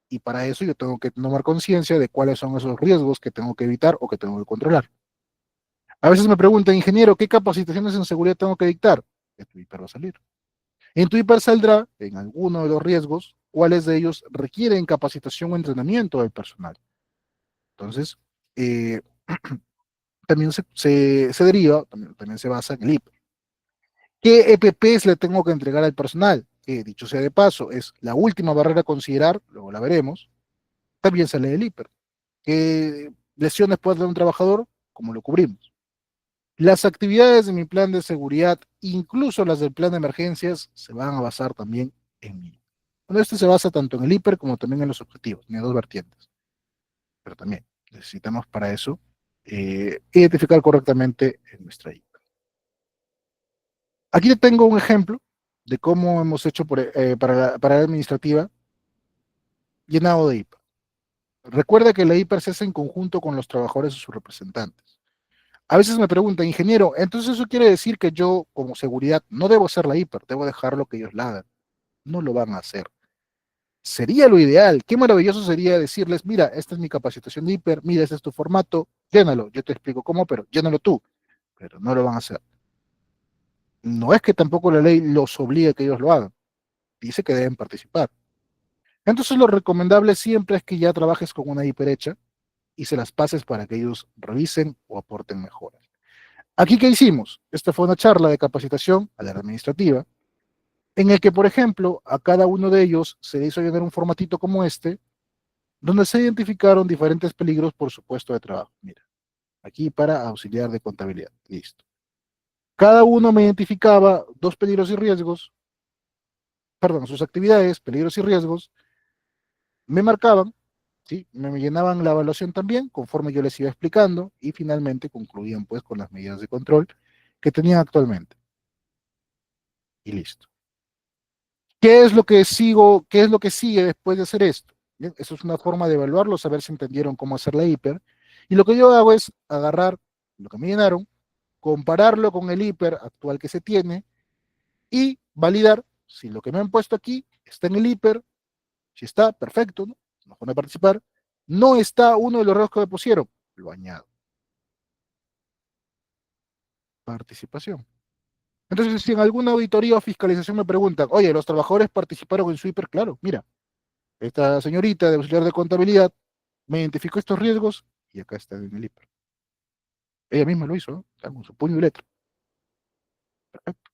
S1: Y para eso yo tengo que tomar conciencia de cuáles son esos riesgos que tengo que evitar o que tengo que controlar. A veces me preguntan, ingeniero, ¿qué capacitaciones en seguridad tengo que dictar? En tu hiper va a salir. En tu hiper saldrá, en alguno de los riesgos, cuáles de ellos requieren capacitación o entrenamiento del personal. Entonces, eh, también se deriva, también se basa en el hiper. ¿Qué EPPs le tengo que entregar al personal? Que dicho sea de paso, es la última barrera a considerar, luego la veremos, también sale del hiper. ¿Qué lesiones puede tener un trabajador? ¿Cómo lo cubrimos? Las actividades de mi plan de seguridad, incluso las del plan de emergencias, se van a basar también en mí. Bueno, este se basa tanto en el hiper como también en los objetivos, en dos vertientes. Pero también necesitamos para eso identificar correctamente en nuestra hiper. Aquí tengo un ejemplo de cómo hemos hecho para la administrativa llenado de hiper. Recuerda que la hiper se hace en conjunto con los trabajadores y sus representantes. A veces me preguntan, ingeniero, entonces eso quiere decir que yo, como seguridad, no debo hacer la hiper, debo dejarlo que ellos la hagan. No lo van a hacer. Sería lo ideal. Qué maravilloso sería decirles, mira, esta es mi capacitación de hiper, mira, este es tu formato, llénalo. Yo te explico cómo, pero llénalo tú. Pero no lo van a hacer. No es que tampoco la ley los obligue a que ellos lo hagan. Dice que deben participar. Entonces lo recomendable siempre es que ya trabajes con una hiper hecha y se las pases para que ellos revisen o aporten mejoras. Aquí, ¿qué hicimos? Esta fue una charla de capacitación a la administrativa, en el que, por ejemplo, a cada uno de ellos se le hizo llenar un formatito como este, donde se identificaron diferentes peligros por su puesto de trabajo. Mira, aquí para auxiliar de contabilidad. Listo. Cada uno me identificaba dos peligros y riesgos, perdón, sus actividades, peligros y riesgos, me marcaban, ¿sí? Me llenaban la evaluación también, conforme yo les iba explicando, y finalmente concluían pues con las medidas de control que tenían actualmente. Y listo. ¿Qué es lo que sigo? ¿Qué es lo que sigue después de hacer esto? Bien, eso es una forma de evaluarlo, saber si entendieron cómo hacer la hiper. Y lo que yo hago es agarrar lo que me llenaron, compararlo con el hiper actual que se tiene y validar si lo que me han puesto aquí está en el hiper. Si está, perfecto, ¿no? Nos pone a participar. No está uno de los rasgos que me pusieron, lo añado. Participación. Entonces, si en alguna auditoría o fiscalización me preguntan, oye, los trabajadores participaron en su hiper, claro, mira, esta señorita de auxiliar de contabilidad me identificó estos riesgos y acá está en el hiper. Ella misma lo hizo, ¿no? Está con su puño y letra. Perfecto.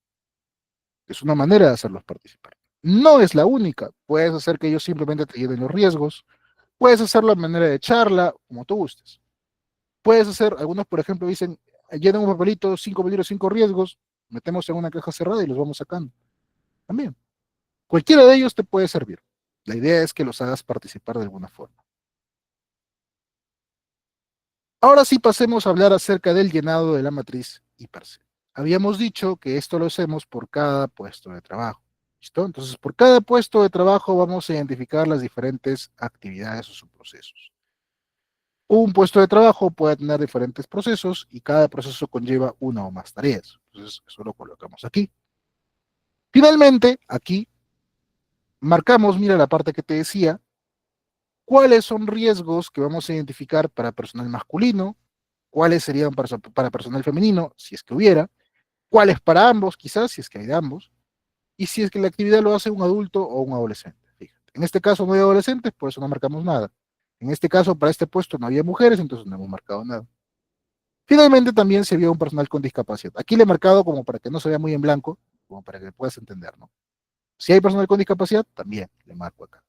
S1: Es una manera de hacerlos participar. No es la única. Puedes hacer que ellos simplemente te lleven los riesgos. Puedes hacerlo de manera de charla, como tú gustes. Puedes hacer, algunos por ejemplo dicen, llenan un papelito, 5 peligros, 5 riesgos, metemos en una caja cerrada y los vamos sacando. También. Cualquiera de ellos te puede servir. La idea es que los hagas participar de alguna forma. Ahora sí pasemos a hablar acerca del llenado de la matriz hiperse. Habíamos dicho que esto lo hacemos por cada puesto de trabajo. ¿Listo? Entonces, por cada puesto de trabajo vamos a identificar las diferentes actividades o subprocesos. Un puesto de trabajo puede tener diferentes procesos y cada proceso conlleva una o más tareas. Entonces, eso lo colocamos aquí. Finalmente, aquí marcamos, mira la parte que te decía, cuáles son riesgos que vamos a identificar para personal masculino, cuáles serían para personal femenino, si es que hubiera, cuáles para ambos, quizás, si es que hay de ambos, y si es que la actividad lo hace un adulto o un adolescente. Fíjate. En este caso no hay adolescentes, por eso no marcamos nada. En este caso, para este puesto no había mujeres, entonces no hemos marcado nada. Finalmente, también se vio un personal con discapacidad. Aquí le he marcado como para que no se vea muy en blanco, como para que puedas entender, ¿no? Si hay personal con discapacidad, también le marco acá.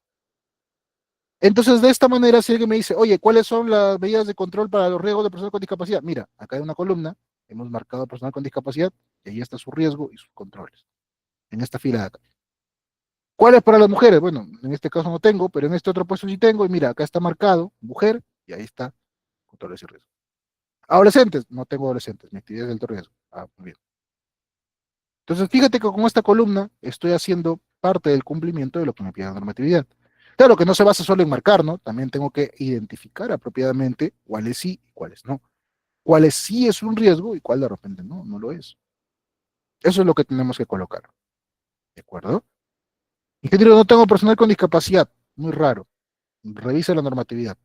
S1: Entonces, de esta manera, si alguien me dice, oye, ¿cuáles son las medidas de control para los riesgos de personas con discapacidad? Mira, acá hay una columna, hemos marcado personal con discapacidad, y ahí está su riesgo y sus controles, en esta fila de acá. ¿Cuáles para las mujeres? Bueno, en este caso no tengo, pero en este otro puesto sí tengo, y mira, acá está marcado, mujer, y ahí está, controles y riesgos. Adolescentes, no tengo adolescentes, mi actividad es de alto riesgo. Ah, muy bien. Entonces, fíjate que con esta columna estoy haciendo parte del cumplimiento de lo que me pide la normatividad. Claro que no se basa solo en marcar, ¿no? También tengo que identificar apropiadamente cuáles sí y cuáles no. Cuáles sí es un riesgo y cuál de repente no, no lo es. Eso es lo que tenemos que colocar. ¿De acuerdo? Ingeniero, no tengo personal con discapacidad. Muy raro. Revisa la normatividad,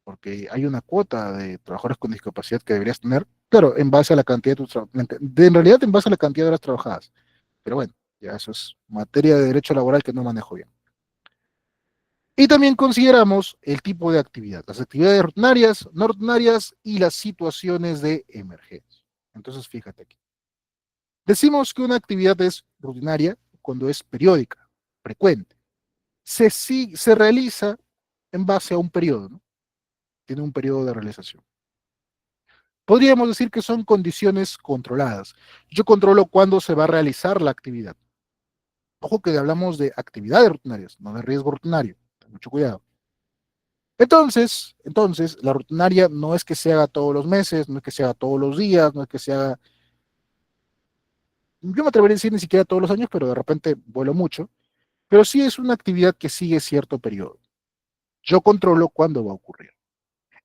S1: porque hay una cuota de trabajadores con discapacidad que deberías tener, claro, en base a la cantidad de en realidad en base a la cantidad de horas trabajadas. Pero bueno, ya eso es materia de derecho laboral que no manejo bien. Y también consideramos el tipo de actividad, las actividades rutinarias, no rutinarias y las situaciones de emergencia. Entonces, fíjate aquí. Decimos que una actividad es rutinaria cuando es periódica, frecuente. Se realiza en base a un periodo, ¿no? tiene un periodo de realización. Podríamos decir que son condiciones controladas. Yo controlo cuándo se va a realizar la actividad. Ojo que hablamos de actividades rutinarias, no de riesgo rutinario. Ten mucho cuidado. Entonces, la rutinaria no es que se haga todos los meses, no es que se haga todos los días, no es que se haga, yo me atrevería a decir ni siquiera todos los años, pero de repente vuelo mucho, pero sí es una actividad que sigue cierto periodo. Yo controlo cuándo va a ocurrir.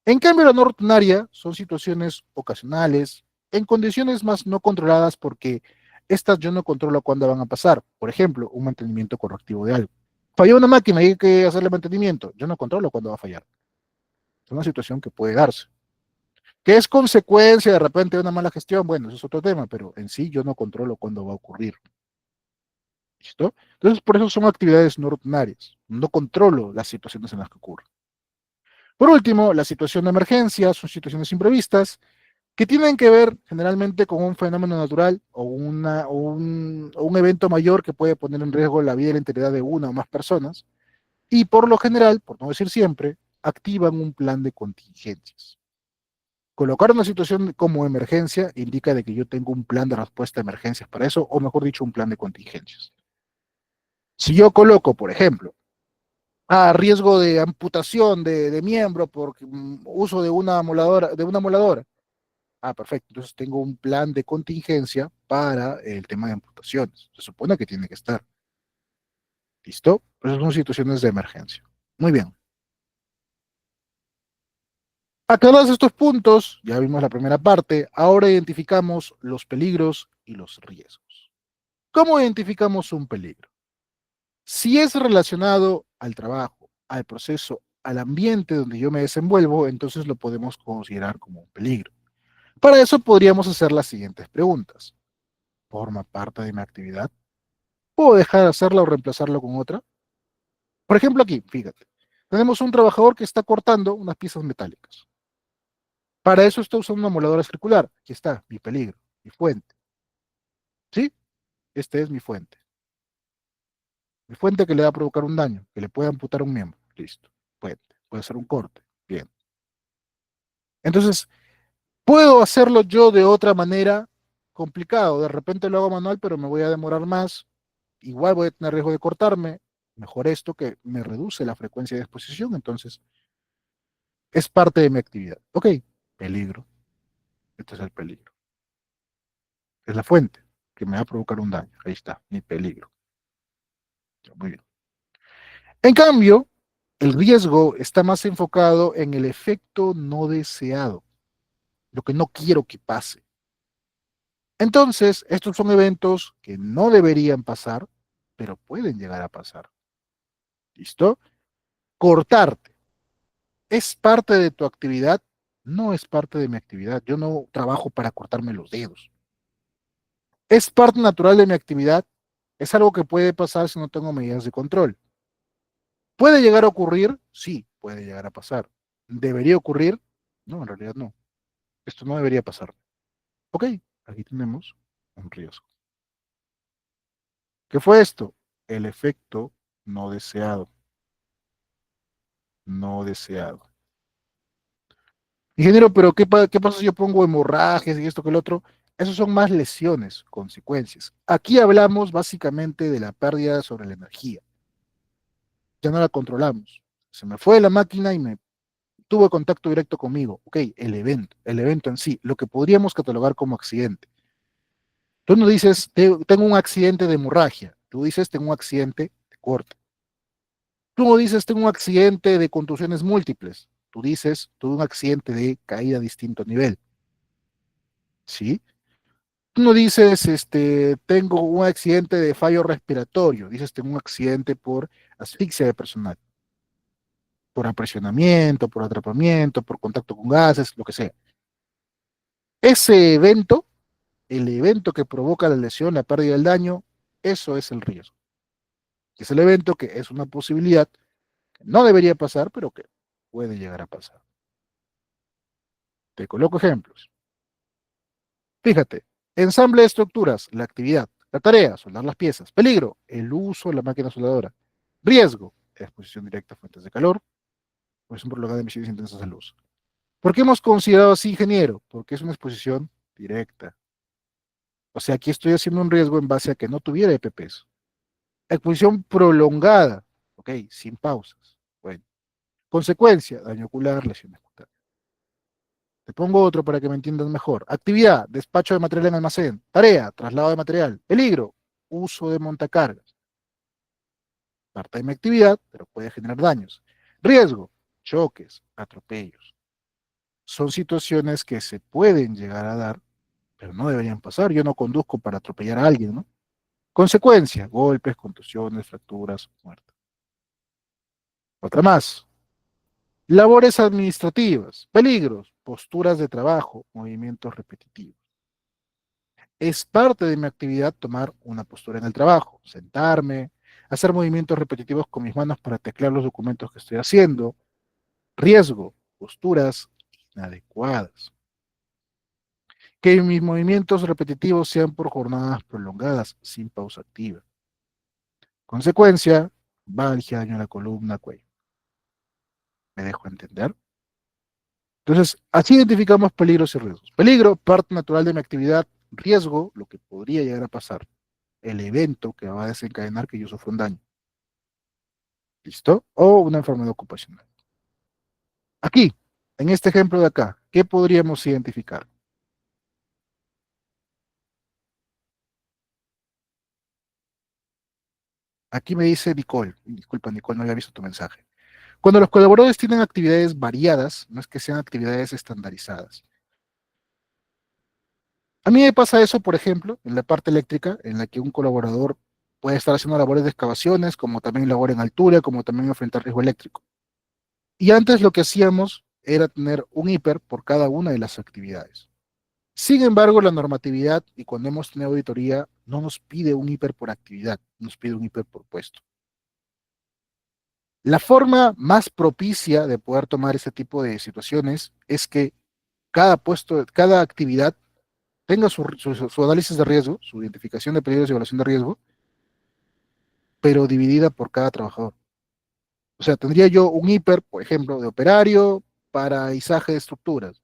S1: En cambio, la no rutinaria son situaciones ocasionales, en condiciones más no controladas porque estas yo no controlo cuándo van a pasar. Por ejemplo, un mantenimiento correctivo de algo. Falló una máquina y hay que hacerle mantenimiento. Yo no controlo cuándo va a fallar. Es una situación que puede darse. ¿Qué es consecuencia de repente de una mala gestión? Bueno, eso es otro tema, pero en sí yo no controlo cuándo va a ocurrir. ¿Listo? Entonces, por eso son actividades no rutinarias. No controlo las situaciones en las que ocurren. Por último, la situación de emergencia son situaciones imprevistas que tienen que ver generalmente con un fenómeno natural o un evento mayor que puede poner en riesgo la vida y la integridad de una o más personas, y por lo general, por no decir siempre, activan un plan de contingencias. Colocar una situación como emergencia indica de que yo tengo un plan de respuesta a emergencias para eso, o mejor dicho, un plan de contingencias. Si yo coloco, por ejemplo, a riesgo de amputación de miembro por uso de una moladora. Ah, perfecto. Entonces tengo un plan de contingencia para el tema de amputaciones. Se supone que tiene que estar. ¿Listo? Pues son situaciones de emergencia. Muy bien. Aclarados estos puntos, ya vimos la primera parte, ahora identificamos los peligros y los riesgos. ¿Cómo identificamos un peligro? Si es relacionado al trabajo, al proceso, al ambiente donde yo me desenvuelvo, entonces lo podemos considerar como un peligro. Para eso podríamos hacer las siguientes preguntas. ¿Forma parte de mi actividad? ¿Puedo dejar de hacerla o reemplazarlo con otra? Por ejemplo, aquí, fíjate, tenemos un trabajador que está cortando unas piezas metálicas. Para eso está usando una moladora circular. Aquí está, mi peligro, mi fuente. ¿Sí? Esta es mi fuente. Mi fuente que le va a provocar un daño, que le puede amputar un miembro. Listo. Fuente. Puede ser un corte. Bien. Entonces, ¿puedo hacerlo yo de otra manera? Complicado. De repente lo hago manual, pero me voy a demorar más. Igual voy a tener riesgo de cortarme. Mejor esto que me reduce la frecuencia de exposición. Entonces, es parte de mi actividad. Ok, peligro. Este es el peligro. Es la fuente que me va a provocar un daño. Ahí está, mi peligro. Ya, muy bien. En cambio, el riesgo está más enfocado en el efecto no deseado, lo que no quiero que pase. Entonces, estos son eventos que no deberían pasar, pero pueden llegar a pasar. ¿Listo? Cortarte. ¿Es parte de tu actividad? No es parte de mi actividad. Yo no trabajo para cortarme los dedos. ¿Es parte natural de mi actividad? Es algo que puede pasar si no tengo medidas de control. ¿Puede llegar a ocurrir? Sí, puede llegar a pasar. ¿Debería ocurrir? No, en realidad no. Esto no debería pasar. Ok, aquí tenemos un riesgo. ¿Qué fue esto? El efecto no deseado. No deseado. Ingeniero, pero ¿qué pasa si yo pongo hemorragias y esto que el otro? Esos son más lesiones, consecuencias. Aquí hablamos básicamente de la pérdida sobre la energía. Ya no la controlamos. Se me fue la máquina y me tuvo contacto directo conmigo. Ok, el evento en sí, lo que podríamos catalogar como accidente. Tú no dices, tengo un accidente de hemorragia. Tú dices, tengo un accidente de corte. Tú no dices, tengo un accidente de contusiones múltiples. Tú dices, tuve un accidente de caída a distinto nivel. ¿Sí? Tú no dices, tengo un accidente de fallo respiratorio. Dices, tengo un accidente por asfixia de personal, por apresionamiento, por atrapamiento, por contacto con gases, lo que sea. Ese evento, el evento que provoca la lesión, la pérdida del daño, eso es el riesgo. Es el evento que es una posibilidad que no debería pasar, pero que puede llegar a pasar. Te coloco ejemplos. Fíjate, ensamble de estructuras, la actividad, la tarea, soldar las piezas, peligro, el uso de la máquina soldadora, riesgo, exposición directa a fuentes de calor, por ejemplo, prolongada de emisiones intensas de luz. ¿Por qué hemos considerado así ingeniero? Porque es una exposición directa. O sea, aquí estoy haciendo un riesgo en base a que no tuviera EPPs. Exposición prolongada, ok, sin pausas. Bueno, consecuencia, daño ocular, lesiones cutáneas. Te pongo otro para que me entiendas mejor. Actividad, despacho de material en almacén. Tarea, traslado de material. Peligro, uso de montacargas. Parte de mi actividad, pero puede generar daños. Riesgo, choques, atropellos. Son situaciones que se pueden llegar a dar, pero no deberían pasar. Yo no conduzco para atropellar a alguien, ¿no? Consecuencia, golpes, contusiones, fracturas, muerte. Otra más. Labores administrativas, peligros, posturas de trabajo, movimientos repetitivos. Es parte de mi actividad tomar una postura en el trabajo, sentarme, hacer movimientos repetitivos con mis manos para teclear los documentos que estoy haciendo. Riesgo, posturas inadecuadas. Que mis movimientos repetitivos sean por jornadas prolongadas, sin pausa activa. Consecuencia, valgia, daño a la columna, cuello. ¿Me dejo entender? Entonces, así identificamos peligros y riesgos. Peligro, parte natural de mi actividad. Riesgo, lo que podría llegar a pasar. El evento que va a desencadenar que yo sufra un daño. ¿Listo? O una enfermedad ocupacional. Aquí, en este ejemplo de acá, ¿qué podríamos identificar? Aquí me dice Nicole. Disculpa, Nicole, no había visto tu mensaje. Cuando los colaboradores tienen actividades variadas, no es que sean actividades estandarizadas. A mí me pasa eso, por ejemplo, en la parte eléctrica, en la que un colaborador puede estar haciendo labores de excavaciones, como también labor en altura, como también enfrentar riesgo eléctrico. Y antes lo que hacíamos era tener un hiper por cada una de las actividades. Sin embargo, la normatividad, y cuando hemos tenido auditoría, no nos pide un hiper por actividad, nos pide un hiper por puesto. La forma más propicia de poder tomar ese tipo de situaciones es que cada puesto, cada actividad tenga su análisis de riesgo, su identificación de peligros y evaluación de riesgo, pero dividida por cada trabajador. O sea, tendría yo un hiper, por ejemplo, de operario para izaje de estructuras,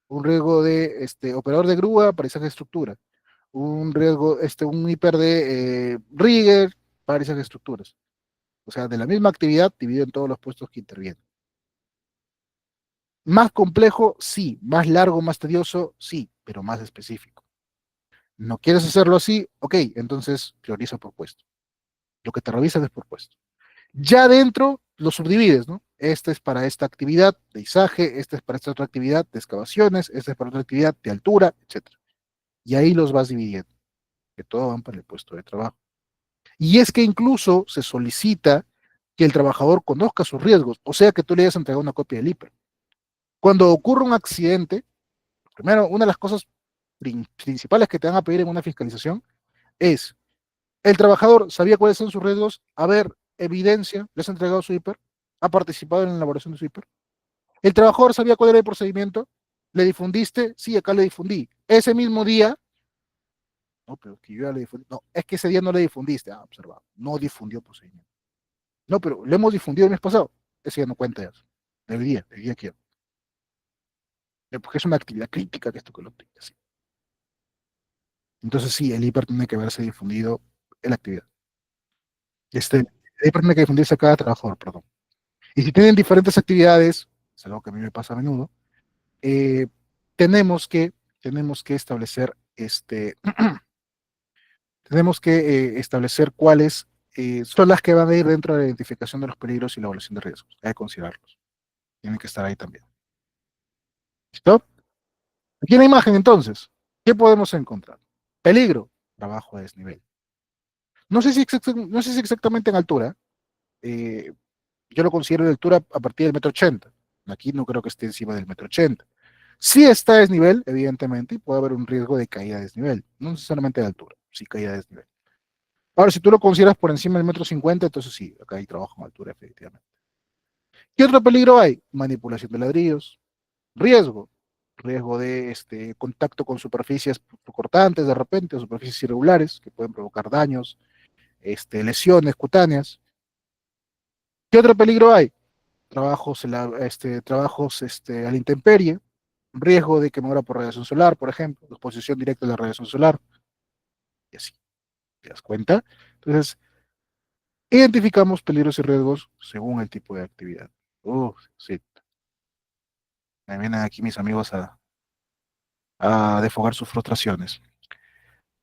S1: un riesgo de operador de grúa para izaje de estructura, un riesgo, un hiper de rigger para izaje de estructuras. O sea, de la misma actividad dividido en todos los puestos que intervienen. Más complejo, sí. Más largo, más tedioso, sí, pero más específico. ¿No quieres hacerlo así? Ok, entonces prioriza por puesto. Lo que te revisas es por puesto. Ya dentro lo subdivides, ¿no? Este es para esta actividad de izaje, este es para esta otra actividad de excavaciones, este es para otra actividad de altura, etcétera. Y ahí los vas dividiendo, que todo van para el puesto de trabajo. Y es que incluso se solicita que el trabajador conozca sus riesgos, o sea que tú le hayas entregado una copia del IPER. Cuando ocurre un accidente, primero, una de las cosas principales que te van a pedir en una fiscalización es, el trabajador sabía cuáles son sus riesgos, a ver, evidencia, les ha entregado su hiper, ha participado en la elaboración de su hiper. El trabajador sabía cuál era el procedimiento, le difundiste, sí, acá le difundí. Ese mismo día, no, pero que yo ya le difundí, no, es que ese día no le difundiste, observado, no difundió procedimiento. No, pero le hemos difundido el mes pasado, ese ya no cuenta eso, del día que, porque es una actividad crítica que esto que lo tenga así. Entonces sí, el hiper tiene que verse difundido en la actividad. El hiper tiene que difundirse a cada trabajador, perdón. Y si tienen diferentes actividades, es algo que a mí me pasa a menudo, eh, tenemos que, tenemos que establecer tenemos que establecer cuáles son las que van a ir dentro de la identificación de los peligros y la evaluación de riesgos. Hay que considerarlos. Tienen que estar ahí también. ¿Listo? Aquí en la imagen, entonces, ¿qué podemos encontrar? Peligro, trabajo a desnivel. No sé si exactamente en altura. eh, yo lo considero de altura a partir del 1,80 m. Aquí no creo que esté encima del 1,80 m. Si está a desnivel, evidentemente, y puede haber un riesgo de caída a desnivel. No necesariamente de altura, sí caída a desnivel. Ahora, si tú lo consideras por encima del 1,50 m, entonces sí, acá hay trabajo en altura, efectivamente. ¿Qué otro peligro hay? Manipulación de ladrillos. Riesgo. Riesgo de contacto con superficies cortantes de repente, o superficies irregulares que pueden provocar daños, lesiones cutáneas. ¿Qué otro peligro hay? trabajos a la intemperie, riesgo de quemadura por radiación solar, por ejemplo, exposición directa a la radiación solar, y así, ¿te das cuenta? Entonces, identificamos peligros y riesgos según el tipo de actividad. Sí, me vienen aquí mis amigos a desfogar sus frustraciones.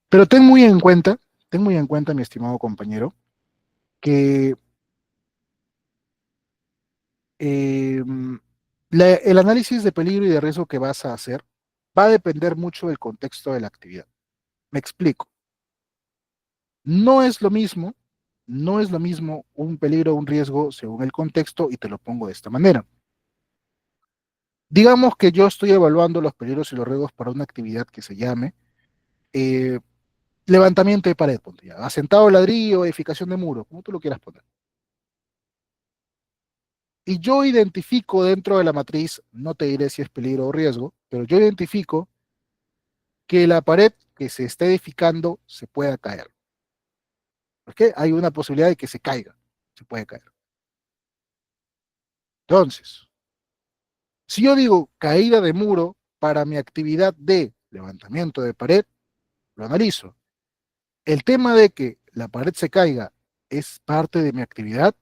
S1: Pero ten muy en cuenta, mi estimado compañero, que eh, el análisis de peligro y de riesgo que vas a hacer va a depender mucho del contexto de la actividad. Me explico. No es lo mismo, no es lo mismo un peligro o un riesgo según el contexto y te lo pongo de esta manera. Digamos que yo estoy evaluando los peligros y los riesgos para una actividad que se llame eh, levantamiento de pared, ponte ya, asentado de ladrillo, edificación de muro, como tú lo quieras poner. Y yo identifico dentro de la matriz, no te diré si es peligro o riesgo, pero yo identifico que la pared que se está edificando se pueda caer. ¿Por qué? Hay una posibilidad de que se caiga, se puede caer. Entonces, si yo digo caída de muro para mi actividad de levantamiento de pared, lo analizo. El tema de que la pared se caiga es parte de mi actividad,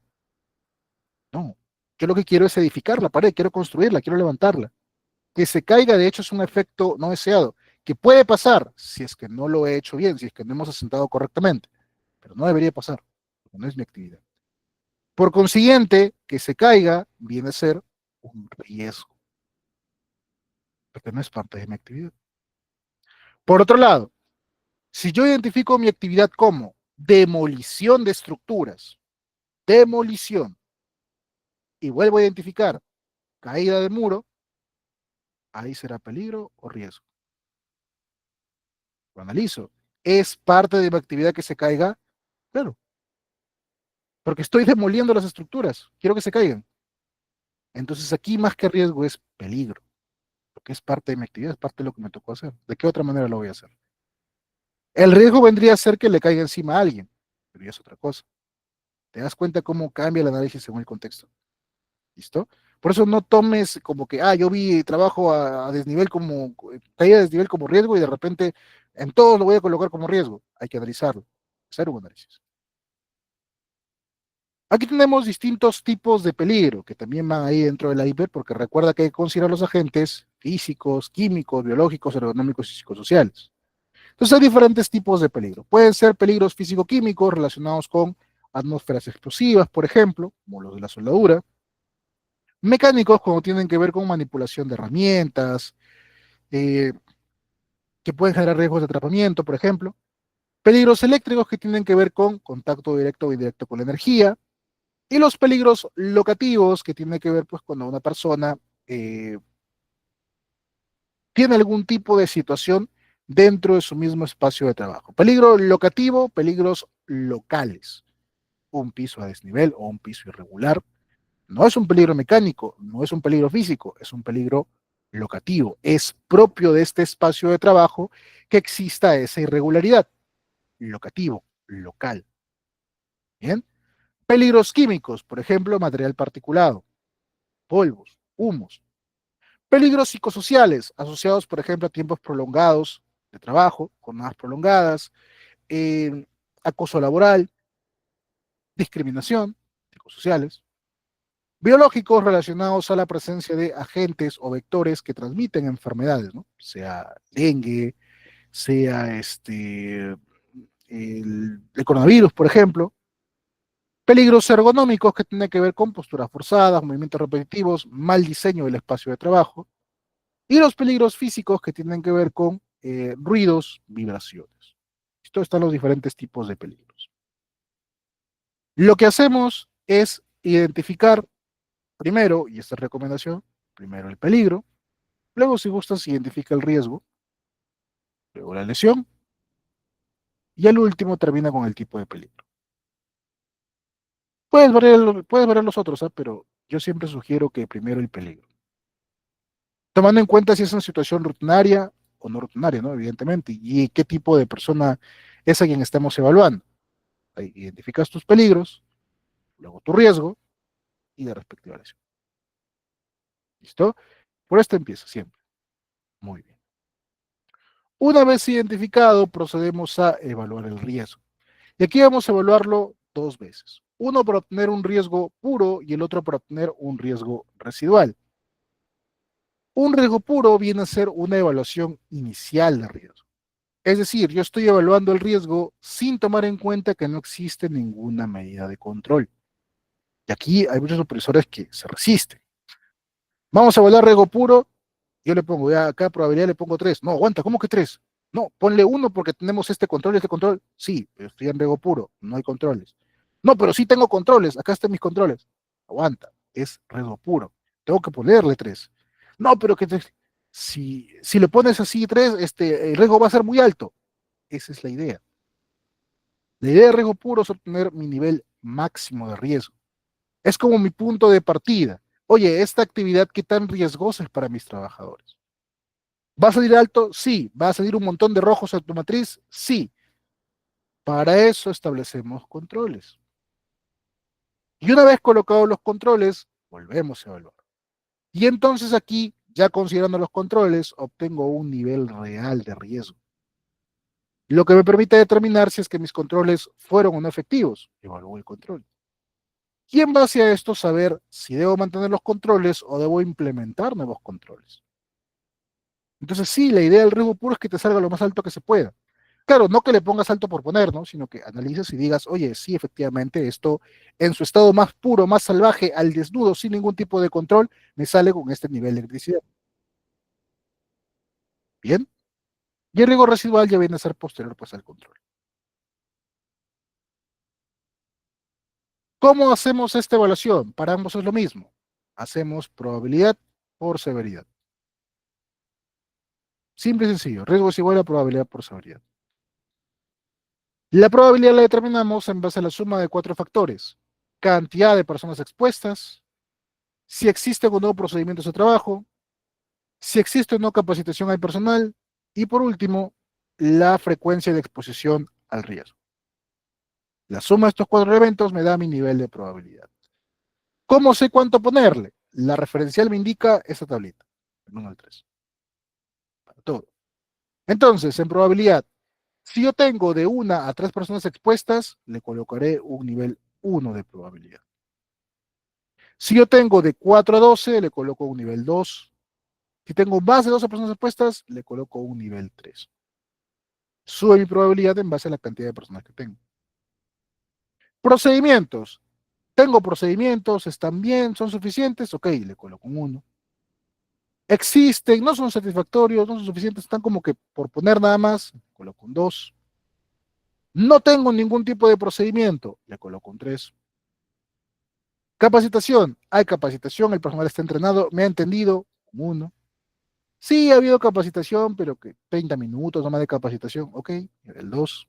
S1: no. Yo lo que quiero es edificar la pared, quiero construirla, quiero levantarla. Que se caiga, de hecho, es un efecto no deseado, que puede pasar si es que no lo he hecho bien, si es que no hemos asentado correctamente, pero no debería pasar, porque no es mi actividad. Por consiguiente, que se caiga viene a ser un riesgo, porque no es parte de mi actividad. Por otro lado, si yo identifico mi actividad como demolición de estructuras, demolición, y vuelvo a identificar caída de muro, ahí será peligro o riesgo. Lo analizo. ¿Es parte de mi actividad que se caiga? Claro, porque estoy demoliendo las estructuras, quiero que se caigan. Entonces aquí más que riesgo es peligro, porque es parte de mi actividad, es parte de lo que me tocó hacer. ¿De qué otra manera lo voy a hacer? El riesgo vendría a ser que le caiga encima a alguien, pero ya es otra cosa. ¿Te das cuenta cómo cambia el análisis según el contexto? ¿Listo? Por eso no tomes como que, yo vi trabajo a desnivel como, caída a desnivel como riesgo y de repente en todo lo voy a colocar como riesgo. Hay que analizarlo, hacer un análisis. Aquí tenemos distintos tipos de peligro que también van ahí dentro del iceberg, porque recuerda que hay que considerar los agentes físicos, químicos, biológicos, ergonómicos y psicosociales. Entonces hay diferentes tipos de peligro. Pueden ser peligros físico-químicos relacionados con atmósferas explosivas, por ejemplo, como los de la soldadura. Mecánicos, cuando tienen que ver con manipulación de herramientas, eh, que pueden generar riesgos de atrapamiento, por ejemplo. Peligros eléctricos que tienen que ver con contacto directo o indirecto con la energía. Y los peligros locativos, que tiene que ver pues cuando una persona eh, tiene algún tipo de situación dentro de su mismo espacio de trabajo. Peligro locativo, peligros locales. Un piso a desnivel o un piso irregular. No es un peligro mecánico, no es un peligro físico, es un peligro locativo. Es propio de este espacio de trabajo que exista esa irregularidad. Locativo, local. Bien. Peligros químicos, por ejemplo, material particulado, polvos, humos. Peligros psicosociales asociados, por ejemplo, a tiempos prolongados de trabajo, jornadas prolongadas, eh, acoso laboral, discriminación, psicosociales. Biológicos relacionados a la presencia de agentes o vectores que transmiten enfermedades, ¿no? Sea dengue, sea el coronavirus, por ejemplo. Peligros ergonómicos que tienen que ver con posturas forzadas, movimientos repetitivos, mal diseño del espacio de trabajo. Y los peligros físicos que tienen que ver con ruidos, vibraciones. Esto están los diferentes tipos de peligros. Lo que hacemos es identificar primero, y esta es recomendación, primero el peligro, luego si gustas identifica el riesgo, luego la lesión, y al último termina con el tipo de peligro. Puedes variar los otros, pero yo siempre sugiero que primero el peligro. Tomando en cuenta si es una situación rutinaria o no rutinaria, ¿no? Evidentemente, y qué tipo de persona es a quien estamos evaluando. Ahí identificas tus peligros, luego tu riesgo y la respectiva lesión. ¿Listo? Por esto empieza siempre. Muy bien. Una vez identificado, procedemos a evaluar el riesgo. Y aquí vamos a evaluarlo dos veces. Uno para obtener un riesgo puro y el otro para obtener un riesgo residual. Un riesgo puro viene a ser una evaluación inicial de riesgo. Es decir, yo estoy evaluando el riesgo sin tomar en cuenta que no existe ninguna medida de control. Y aquí hay muchos supervisores que se resisten. Vamos a evaluar riesgo puro. Yo le pongo, ya acá probabilidad le pongo 3. No, aguanta, ¿cómo que 3? No, ponle uno porque tenemos este control y este control. Sí, pero estoy en riesgo puro, no hay controles. No, pero sí tengo controles, acá están mis controles. Aguanta, es riesgo puro. Tengo que ponerle 3. No, pero que si le pones así 3, el riesgo va a ser muy alto. Esa es la idea. La idea de riesgo puro es obtener mi nivel máximo de riesgo. Es como mi punto de partida. Oye, esta actividad, ¿qué tan riesgosa es para mis trabajadores? ¿Va a salir alto? Sí. ¿Va a salir un montón de rojos en tu matriz? Sí. Para eso establecemos controles. Y una vez colocados los controles, volvemos a evaluar. Y entonces aquí, ya considerando los controles, obtengo un nivel real de riesgo. Lo que me permite determinar si es que mis controles fueron o no efectivos. Evalúo el control. Y en base a esto, saber si debo mantener los controles o debo implementar nuevos controles. Entonces, sí, la idea del riesgo puro es que te salga lo más alto que se pueda. Claro, no que le pongas alto por poner, ¿no? Sino que analices y digas, oye, sí, efectivamente, esto en su estado más puro, más salvaje, al desnudo, sin ningún tipo de control, me sale con este nivel de criticidad. Bien. Y el riesgo residual ya viene a ser posterior, pues, al control. ¿Cómo hacemos esta evaluación? Para ambos es lo mismo. Hacemos probabilidad por severidad. Simple y sencillo. Riesgo es igual a probabilidad por severidad. La probabilidad la determinamos en base a la suma de cuatro factores. Cantidad de personas expuestas, si existen o no procedimientos de trabajo, si existe o no capacitación al personal y por último, la frecuencia de exposición al riesgo. La suma de estos cuatro elementos me da mi nivel de probabilidad. ¿Cómo sé cuánto ponerle? La referencial me indica esta tablita, el 1 al 3, para todo. Entonces, en probabilidad, si yo tengo de una a tres personas expuestas, le colocaré un nivel 1 de probabilidad. Si yo tengo de 4 a 12, le coloco un nivel 2. Si tengo más de 12 personas expuestas, le coloco un nivel 3. Sube mi probabilidad en base a la cantidad de personas que tengo. Procedimientos. Tengo procedimientos, están bien, son suficientes, ok, le coloco un 1. Existen, no son satisfactorios, no son suficientes, están como que por poner nada más, coloco un 2. No tengo ningún tipo de procedimiento, le coloco un 3. Capacitación, hay capacitación, el personal está entrenado, me ha entendido, un 1. Sí, ha habido capacitación, pero que 30 minutos nomás de capacitación, ok, nivel 2.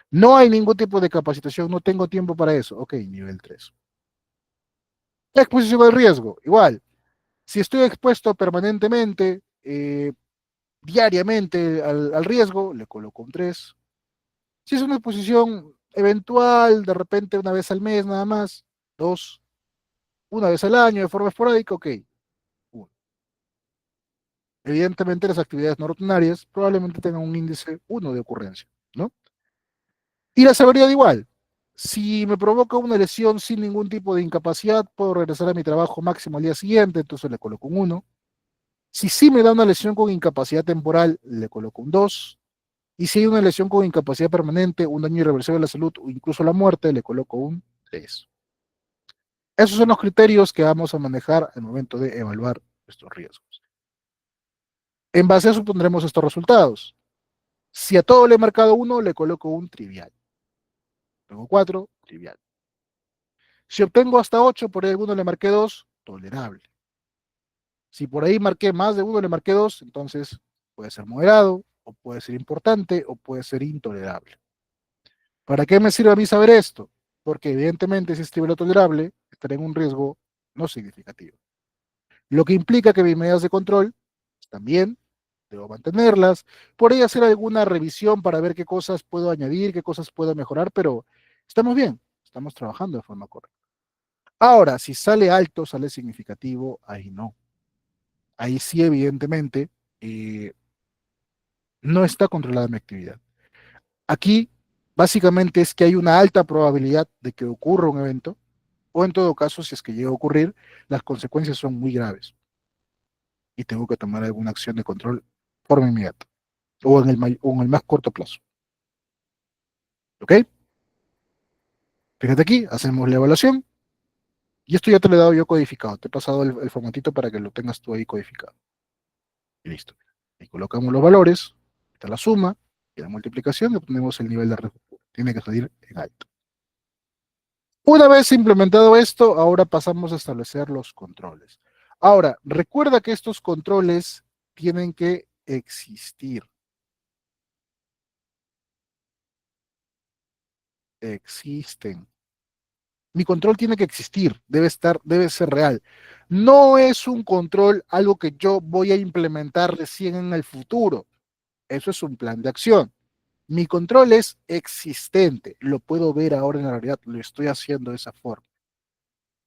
S1: No hay ningún tipo de capacitación, no tengo tiempo para eso, ok, nivel 3. La exposición al riesgo, igual. Si estoy expuesto permanentemente, diariamente al riesgo, le coloco un 3. Si es una exposición eventual, de repente una vez al mes nada más, 2. Una vez al año de forma esporádica, ok, 1. Evidentemente las actividades no rutinarias probablemente tengan un índice 1 de ocurrencia, ¿no? Y la severidad igual. Si me provoca una lesión sin ningún tipo de incapacidad, puedo regresar a mi trabajo máximo al día siguiente, entonces le coloco un 1. Si sí me da una lesión con incapacidad temporal, le coloco un 2. Y si hay una lesión con incapacidad permanente, un daño irreversible a la salud o incluso la muerte, le coloco un 3. Esos son los criterios que vamos a manejar al momento de evaluar estos riesgos. En base a eso pondremos estos resultados. Si a todo le he marcado 1, le coloco un trivial. Tengo 4, trivial. Si obtengo hasta 8, por ahí alguno le marqué 2, tolerable. Si por ahí marqué más de 1, le marqué 2, entonces puede ser moderado, o puede ser importante, o puede ser intolerable. ¿Para qué me sirve a mí saber esto? Porque evidentemente si este nivel tolerable, estaré en un riesgo no significativo. Lo que implica que mis medidas de control también debo mantenerlas, por ahí hacer alguna revisión para ver qué cosas puedo añadir, qué cosas puedo mejorar, pero estamos bien, estamos trabajando de forma correcta. Ahora, si sale alto, sale significativo, ahí no.
S2: ahí sí, evidentemente, eh, no está controlada mi actividad. Aquí, básicamente, es que hay una alta probabilidad de que ocurra un evento, o en todo caso, si es que llega a ocurrir, las consecuencias son muy graves y tengo que tomar alguna acción de control de forma inmediata o o en el más corto plazo. ¿Ok? Fíjate aquí, hacemos la evaluación y esto ya te lo he dado yo codificado. Te he pasado el formatito para que lo tengas tú ahí codificado. Y listo. Y colocamos los valores, está la suma y la multiplicación y obtenemos el nivel de riesgo puro. Tiene que salir en alto. Una vez implementado esto, ahora pasamos a establecer los controles. Ahora, recuerda que estos controles tienen que existir. Existen. Mi control tiene que existir, debe estar, debe ser real. No es un control algo que yo voy a implementar recién en el futuro. Eso es un plan de acción. Mi control es existente, lo puedo ver ahora en la realidad, lo estoy haciendo de esa forma.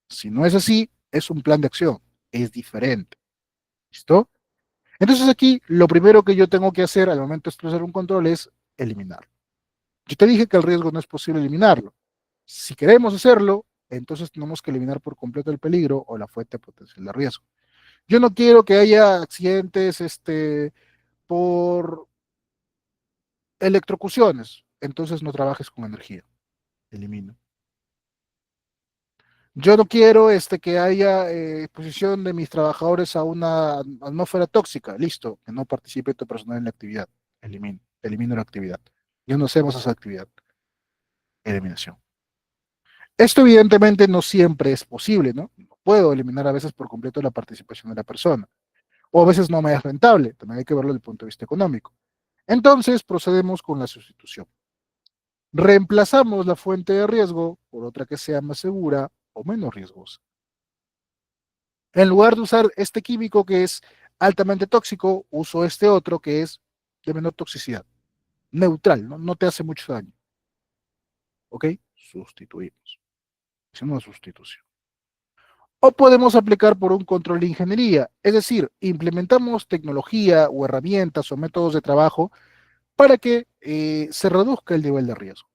S2: Si no es así, es un plan de acción, es diferente. ¿Listo? Entonces aquí lo primero que yo tengo que hacer al momento de expresar un control es eliminarlo. Yo te dije que el riesgo no es posible eliminarlo. Si queremos hacerlo, entonces tenemos que eliminar por completo el peligro o la fuente potencial de riesgo. Yo no quiero que haya accidentes por electrocuciones, entonces no trabajes con energía, elimino. Yo no quiero que haya exposición de mis trabajadores a una atmósfera tóxica, listo, que no participe tu personal en la actividad, elimino la actividad. Ya no hacemos esa actividad, eliminación. Esto evidentemente no siempre es posible, ¿no? No puedo eliminar a veces por completo la participación de la persona, o a veces no me es rentable, también hay que verlo desde el punto de vista económico. Entonces procedemos con la sustitución. Reemplazamos la fuente de riesgo por otra que sea más segura o menos riesgosa. En lugar de usar este químico que es altamente tóxico, uso este otro que es de menor toxicidad, neutral, no, no te hace mucho daño. ¿Ok? Sustituimos. Es una sustitución. O podemos aplicar por un control de ingeniería, es decir, implementamos tecnología o herramientas o métodos de trabajo para que se reduzca el nivel de riesgo.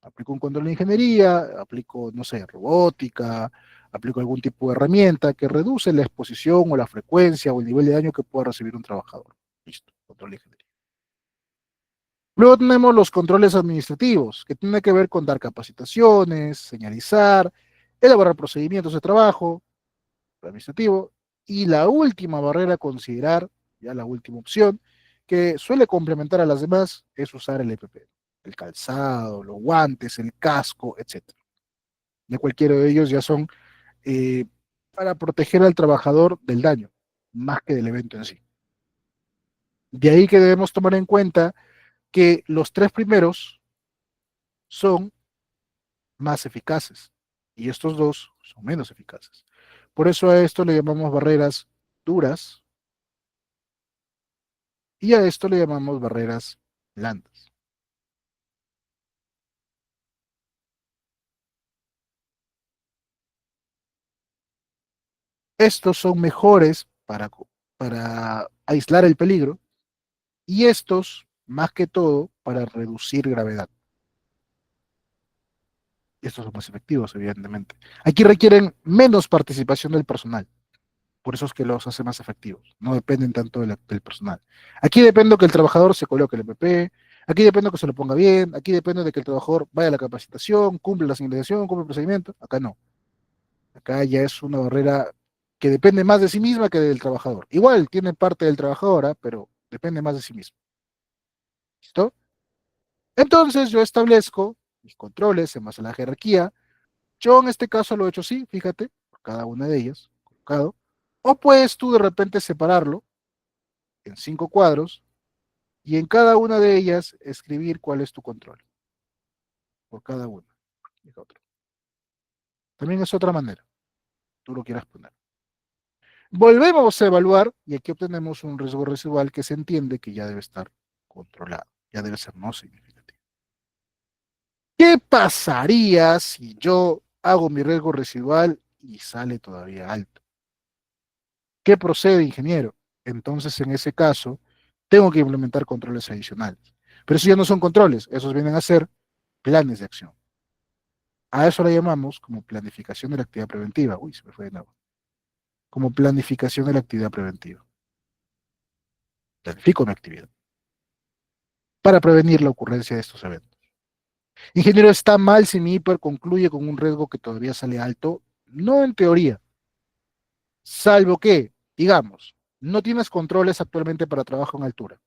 S2: Aplico un control de ingeniería, aplico, no sé, robótica, aplico algún tipo de herramienta que reduce la exposición o la frecuencia o el nivel de daño que pueda recibir un trabajador. Listo, control de ingeniería. Luego tenemos los controles administrativos, que tienen que ver con dar capacitaciones, señalizar, elaborar procedimientos de trabajo administrativo. Y la última barrera a considerar, ya la última opción, que suele complementar a las demás, es usar el EPP, el calzado, los guantes, el casco, etcétera. De cualquiera de ellos ya son eh, para proteger al trabajador del daño, más que del evento en sí. De ahí que debemos tomar en cuenta que los tres primeros son más eficaces y estos dos son menos eficaces. Por eso a esto le llamamos barreras duras y a esto le llamamos barreras blandas. Estos son mejores para aislar el peligro y estos, más que todo, para reducir gravedad. Y estos son más efectivos, evidentemente. Aquí requieren menos participación del personal, por eso es que los hace más efectivos. No dependen tanto del personal. Aquí depende que el trabajador se coloque el MP, aquí depende que se lo ponga bien, aquí depende de que el trabajador vaya a la capacitación, cumple la señalización, cumple el procedimiento. Acá no. Acá ya es una barrera que depende más de sí misma que del trabajador. Igual tiene parte del trabajador, ¿ah? Pero depende más de sí mismo. ¿Listo? Entonces yo establezco mis controles en base a la jerarquía. Yo en este caso lo he hecho así, fíjate, por cada una de ellas, colocado. O puedes tú de repente separarlo en 5 cuadros y en cada una de ellas escribir cuál es tu control, por cada una. Deja otro. También es otra manera, tú lo quieras poner. Volvemos a evaluar y aquí obtenemos un riesgo residual que se entiende que ya debe estar controlado, ya debe ser no significativo. ¿Qué pasaría si yo hago mi riesgo residual y sale todavía alto? ¿Qué procede, ingeniero? Entonces, en ese caso, tengo que implementar controles adicionales. Pero eso ya no son controles, esos vienen a ser planes de acción. A eso le llamamos como planificación de la actividad preventiva. Uy, se me fue de nuevo. Como planificación de la actividad preventiva. Planifico mi actividad para prevenir la ocurrencia de estos eventos. Ingeniero, ¿está mal si mi hiper concluye con un riesgo que todavía sale alto? No en teoría, salvo que, digamos, no tienes controles actualmente para trabajo en altura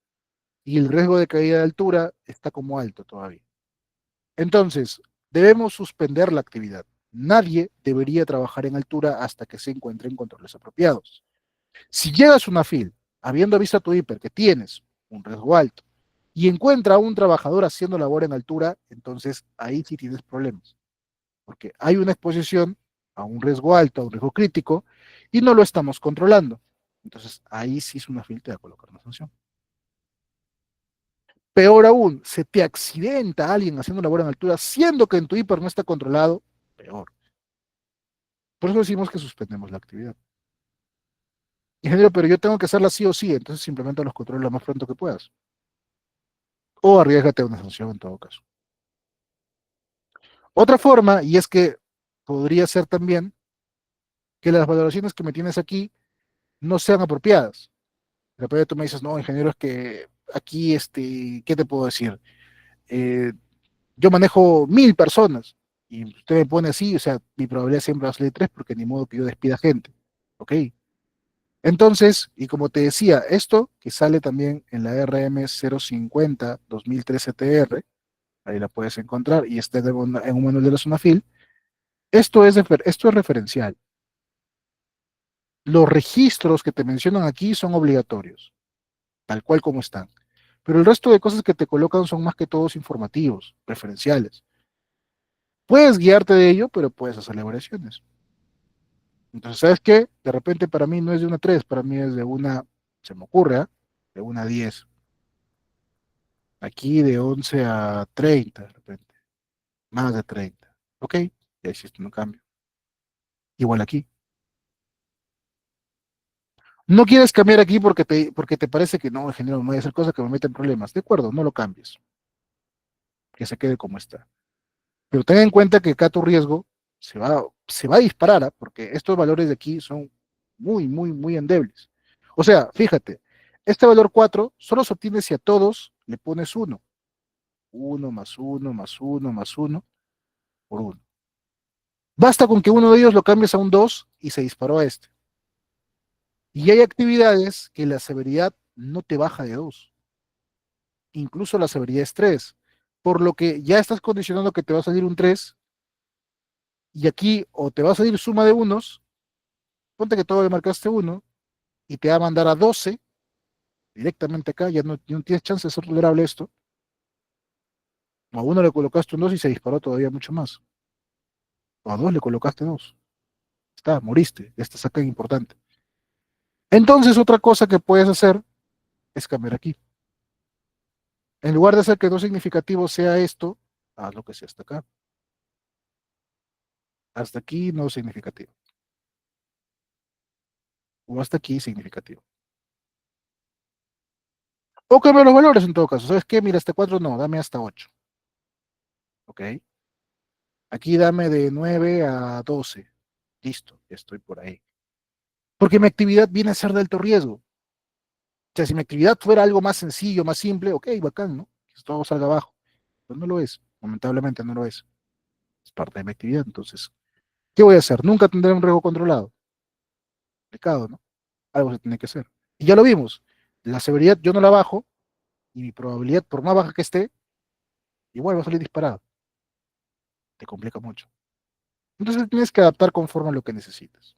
S2: y el riesgo de caída de altura está como alto todavía. Entonces, debemos suspender la actividad. Nadie debería trabajar en altura hasta que se encuentren controles apropiados. Si llegas a una fil, habiendo visto a tu hiper que tienes un riesgo alto, y encuentra a un trabajador haciendo labor en altura, entonces ahí sí tienes problemas, porque hay una exposición a un riesgo alto, a un riesgo crítico, y no lo estamos controlando. Entonces ahí sí es una fil, te va a colocar una sanción. Peor aún, se te accidenta alguien haciendo labor en altura, siendo que en tu hiper no está controlado, peor. Por eso decimos que suspendemos la actividad. Ingeniero, pero yo tengo que hacerla sí o sí, entonces implementa los controles lo más pronto que puedas. O arriesgate a una sanción en todo caso. Otra forma, y es que podría ser también que las valoraciones que me tienes aquí no sean apropiadas. De repente tú me dices, no, ingeniero, es que aquí, ¿qué te puedo decir? Eh, yo manejo 1000 personas y usted me pone así, o sea, mi probabilidad siempre va a salir 3 porque ni modo que yo despida gente. ¿Ok? Entonces, y como te decía, esto que sale también en la RM 050 2013 TR, ahí la puedes encontrar y está en un manual de la Sunafil, esto es referencial. Los registros que te mencionan aquí son obligatorios, tal cual como están. Pero el resto de cosas que te colocan son más que todos informativos, referenciales. Puedes guiarte de ello, pero puedes hacer variaciones. Entonces, ¿sabes qué? De repente para mí no es de una 3, para mí es de una, se me ocurre, ¿ah? De una 10. Aquí de 11 a 30, de repente. Más de 30. Ok, ya hiciste un cambio. Igual aquí. No quieres cambiar aquí porque te parece que no, ingeniero, no voy a hacer cosas que me meten problemas. De acuerdo, no lo cambies. Que se quede como está. Pero ten en cuenta que acá tu riesgo se va a disparar, ¿ah? Porque estos valores de aquí son muy, muy, muy endebles. O sea, fíjate, este valor 4 solo se obtiene si a todos le pones 1. 1 más 1 más 1 más 1 por 1. Basta con que uno de ellos lo cambies a un 2 y se disparó a este. Y hay actividades que la severidad no te baja de 2. Incluso la severidad es 3. Por lo que ya estás condicionando que te va a salir un 3 y aquí o te va a salir suma de unos, ponte que todo le marcaste 1 y te va a mandar a 12 directamente acá, ya no tienes chance de ser tolerable esto. O a uno le colocaste un 2 y se disparó todavía mucho más. O a 2 le colocaste 2. Está, moriste, esta saca importante. Entonces, otra cosa que puedes hacer es cambiar aquí. En lugar de hacer que no significativo sea esto, haz lo que sea hasta acá. Hasta aquí no significativo. O hasta aquí significativo. O cambiar los valores en todo caso. ¿Sabes qué? Mira, hasta 4 no, dame hasta 8. ¿Ok? Aquí dame de 9 a 12. Listo, ya estoy por ahí. Porque mi actividad viene a ser de alto riesgo. O sea, si mi actividad fuera algo más sencillo, más simple, ok, bacán, ¿no? Que todo salga abajo. Pero no lo es. Lamentablemente no lo es. Es parte de mi actividad. Entonces, ¿qué voy a hacer? Nunca tendré un riesgo controlado. Pecado, ¿no? Algo se tiene que hacer. Y ya lo vimos. La severidad yo no la bajo y mi probabilidad, por más baja que esté, igual va a salir disparado. Te complica mucho. Entonces tienes que adaptar conforme a lo que necesitas.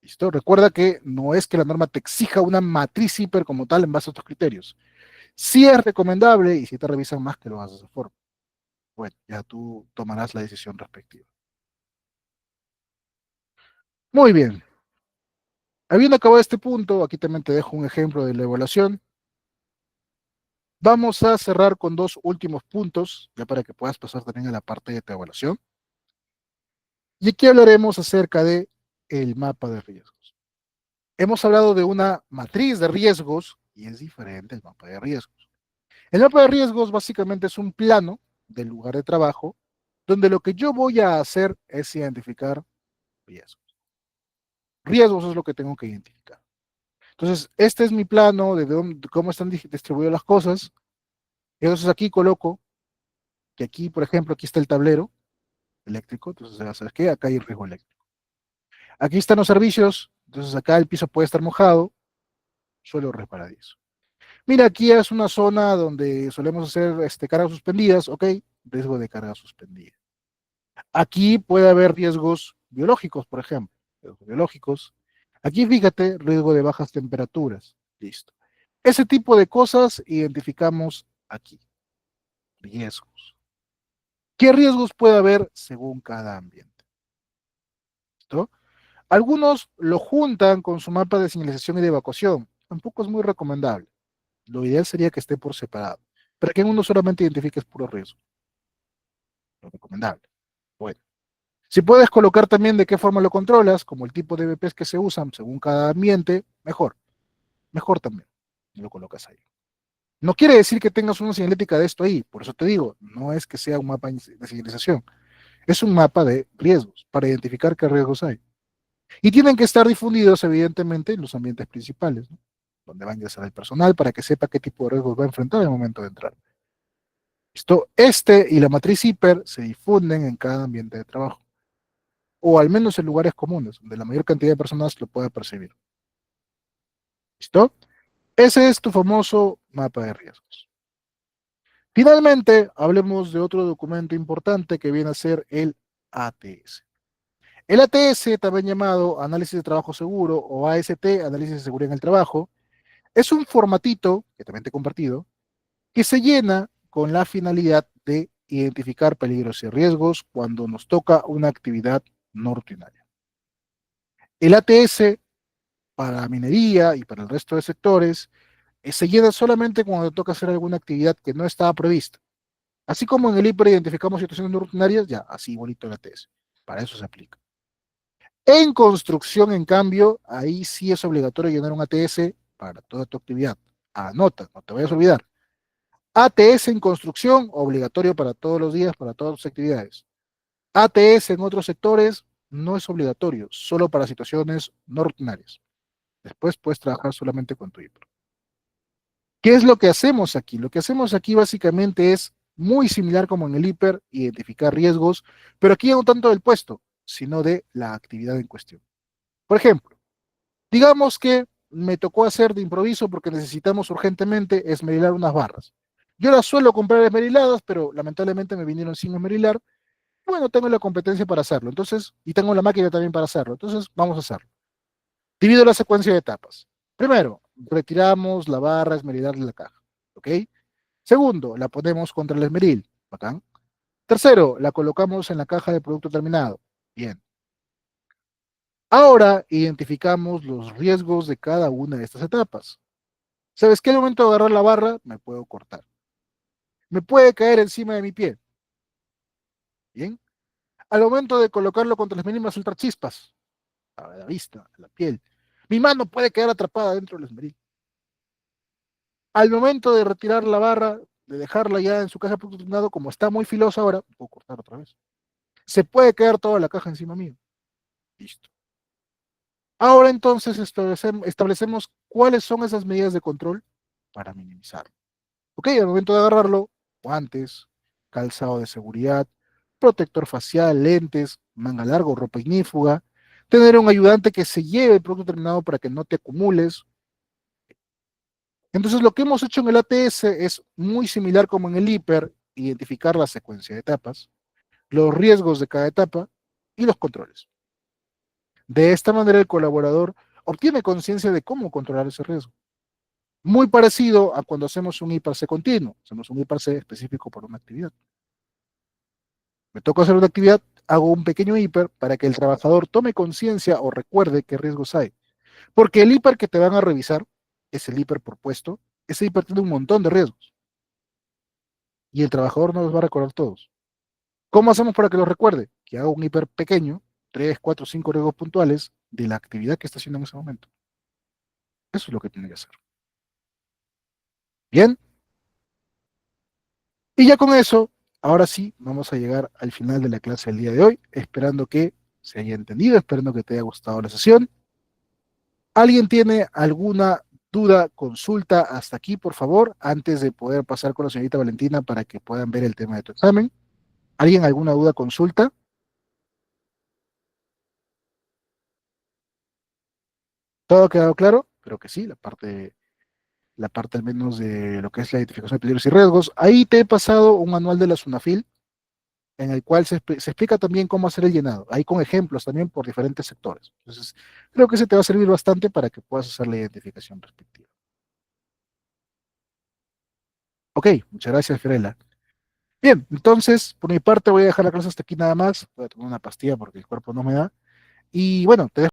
S2: ¿Listo? Recuerda que no es que la norma te exija una matriz hiper como tal en base a estos criterios. Sí es recomendable y si te revisan más que lo hagas de esa forma. Bueno, ya tú tomarás la decisión respectiva. Muy bien. Habiendo acabado este punto, aquí también te dejo un ejemplo de la evaluación. Vamos a cerrar con dos últimos puntos, ya para que puedas pasar también a la parte de tu evaluación. Y aquí hablaremos acerca de el mapa de riesgos. Hemos hablado de una matriz de riesgos y es diferente el mapa de riesgos. El mapa de riesgos básicamente es un plano del lugar de trabajo donde lo que yo voy a hacer es identificar riesgos. Riesgos es lo que tengo que identificar. Entonces, este es mi plano de cómo están distribuidas las cosas. Entonces aquí coloco que aquí, por ejemplo, aquí está el tablero eléctrico. Entonces, ¿sabes qué? Acá hay riesgo eléctrico. Aquí están los servicios. Entonces, acá el piso puede estar mojado. Suelo resbaladizo. Mira, aquí es una zona donde solemos hacer cargas suspendidas. Ok, riesgo de carga suspendida. Aquí puede haber riesgos biológicos, por ejemplo. Riesgos biológicos. Aquí, fíjate, riesgo de bajas temperaturas. Listo. Ese tipo de cosas identificamos aquí. Riesgos. ¿Qué riesgos puede haber según cada ambiente? ¿Listo? Algunos lo juntan con su mapa de señalización y de evacuación. Tampoco es muy recomendable. Lo ideal sería que esté por separado. Pero que en uno solamente identifiques puro riesgo. Lo recomendable. Bueno. Si puedes colocar también de qué forma lo controlas, como el tipo de VPs que se usan según cada ambiente, mejor. Mejor también. Lo colocas ahí. No quiere decir que tengas una señalética de esto ahí. Por eso te digo, no es que sea un mapa de señalización. Es un mapa de riesgos para identificar qué riesgos hay. Y tienen que estar difundidos, evidentemente, en los ambientes principales, ¿no? Donde va a ingresar el personal para que sepa qué tipo de riesgos va a enfrentar al momento de entrar. Esto, y la matriz hiper se difunden en cada ambiente de trabajo, o al menos en lugares comunes, donde la mayor cantidad de personas lo pueda percibir. ¿Listo? Ese es tu famoso mapa de riesgos. Finalmente, hablemos de otro documento importante que viene a ser el ATS. El ATS, también llamado Análisis de Trabajo Seguro o AST, Análisis de Seguridad en el Trabajo, es un formatito, que también te he compartido, que se llena con la finalidad de identificar peligros y riesgos cuando nos toca una actividad no rutinaria. El ATS para minería y para el resto de sectores se llena solamente cuando toca hacer alguna actividad que no estaba prevista. Así como en el IPR identificamos situaciones no rutinarias, ya, así igualito el ATS. Para eso se aplica. En construcción, en cambio, ahí sí es obligatorio llenar un ATS para toda tu actividad. Anota, no te vayas a olvidar. ATS en construcción, obligatorio para todos los días, para todas tus actividades. ATS en otros sectores, no es obligatorio, solo para situaciones no rutinarias. Después puedes trabajar solamente con tu IPRO. ¿Qué es lo que hacemos aquí? Lo que hacemos aquí básicamente es muy similar como en el IPER, identificar riesgos, pero aquí no tanto del puesto, sino de la actividad en cuestión. Por ejemplo, digamos que me tocó hacer de improviso porque necesitamos urgentemente esmerilar unas barras. Yo las suelo comprar esmeriladas, pero lamentablemente me vinieron sin esmerilar. Bueno, tengo la competencia para hacerlo, entonces, y tengo la máquina también para hacerlo, entonces vamos a hacerlo. Divido la secuencia de etapas. Primero, retiramos la barra esmerilar de la caja, ¿ok? Segundo, la ponemos contra el esmeril, bacán. Tercero, la colocamos en la caja de producto terminado, bien. Ahora identificamos los riesgos de cada una de estas etapas. ¿Sabes qué? Al momento de agarrar la barra, me puedo cortar. Me puede caer encima de mi pie. Bien. Al momento de colocarlo contra las mínimas saltar chispas, a la vista, a la piel. Mi mano puede quedar atrapada dentro del esmeril. Al momento de retirar la barra, de dejarla ya en su caja de producto terminado, como está muy filosa ahora, puedo cortar otra vez. Se puede quedar toda la caja encima mío. Listo. Ahora entonces establecemos cuáles son esas medidas de control para minimizarlo. Ok, al momento de agarrarlo, guantes, calzado de seguridad, protector facial, lentes, manga largo, ropa ignífuga, tener un ayudante que se lleve el producto terminado para que no te acumules. Entonces lo que hemos hecho en el ATS es muy similar como en el IPER, identificar la secuencia de etapas, los riesgos de cada etapa y los controles. De esta manera el colaborador obtiene conciencia de cómo controlar ese riesgo. Muy parecido a cuando hacemos un IPARC continuo, hacemos un IPARC específico para una actividad. Me toca hacer una actividad, hago un pequeño hiper para que el trabajador tome conciencia o recuerde qué riesgos hay. Porque el hiper que te van a revisar es el hiper propuesto, ese hiper tiene un montón de riesgos y el trabajador no los va a recordar todos. ¿Cómo hacemos para que los recuerde? Que haga un hiper pequeño, 3, 4, 5 riesgos puntuales de la actividad que está haciendo en ese momento. Eso es lo que tiene que hacer. Bien, y ya con eso, ahora sí, vamos a llegar al final de la clase del día de hoy, esperando que se haya entendido, esperando que te haya gustado la sesión. ¿Alguien tiene alguna duda, consulta hasta aquí, por favor, antes de poder pasar con la señorita Valentina para que puedan ver el tema de tu examen? ¿Alguien alguna duda, consulta? ¿Todo ha quedado claro? Creo que sí, la parte al menos de lo que es la identificación de peligros y riesgos. Ahí te he pasado un manual de la SUNAFIL en el cual se explica también cómo hacer el llenado, ahí con ejemplos también por diferentes sectores. Entonces, creo que ese te va a servir bastante para que puedas hacer la identificación respectiva. Ok, muchas gracias, Fiorella. Bien, entonces, por mi parte voy a dejar la clase hasta aquí nada más. Voy a tomar una pastilla porque el cuerpo no me da. Y bueno, te dejo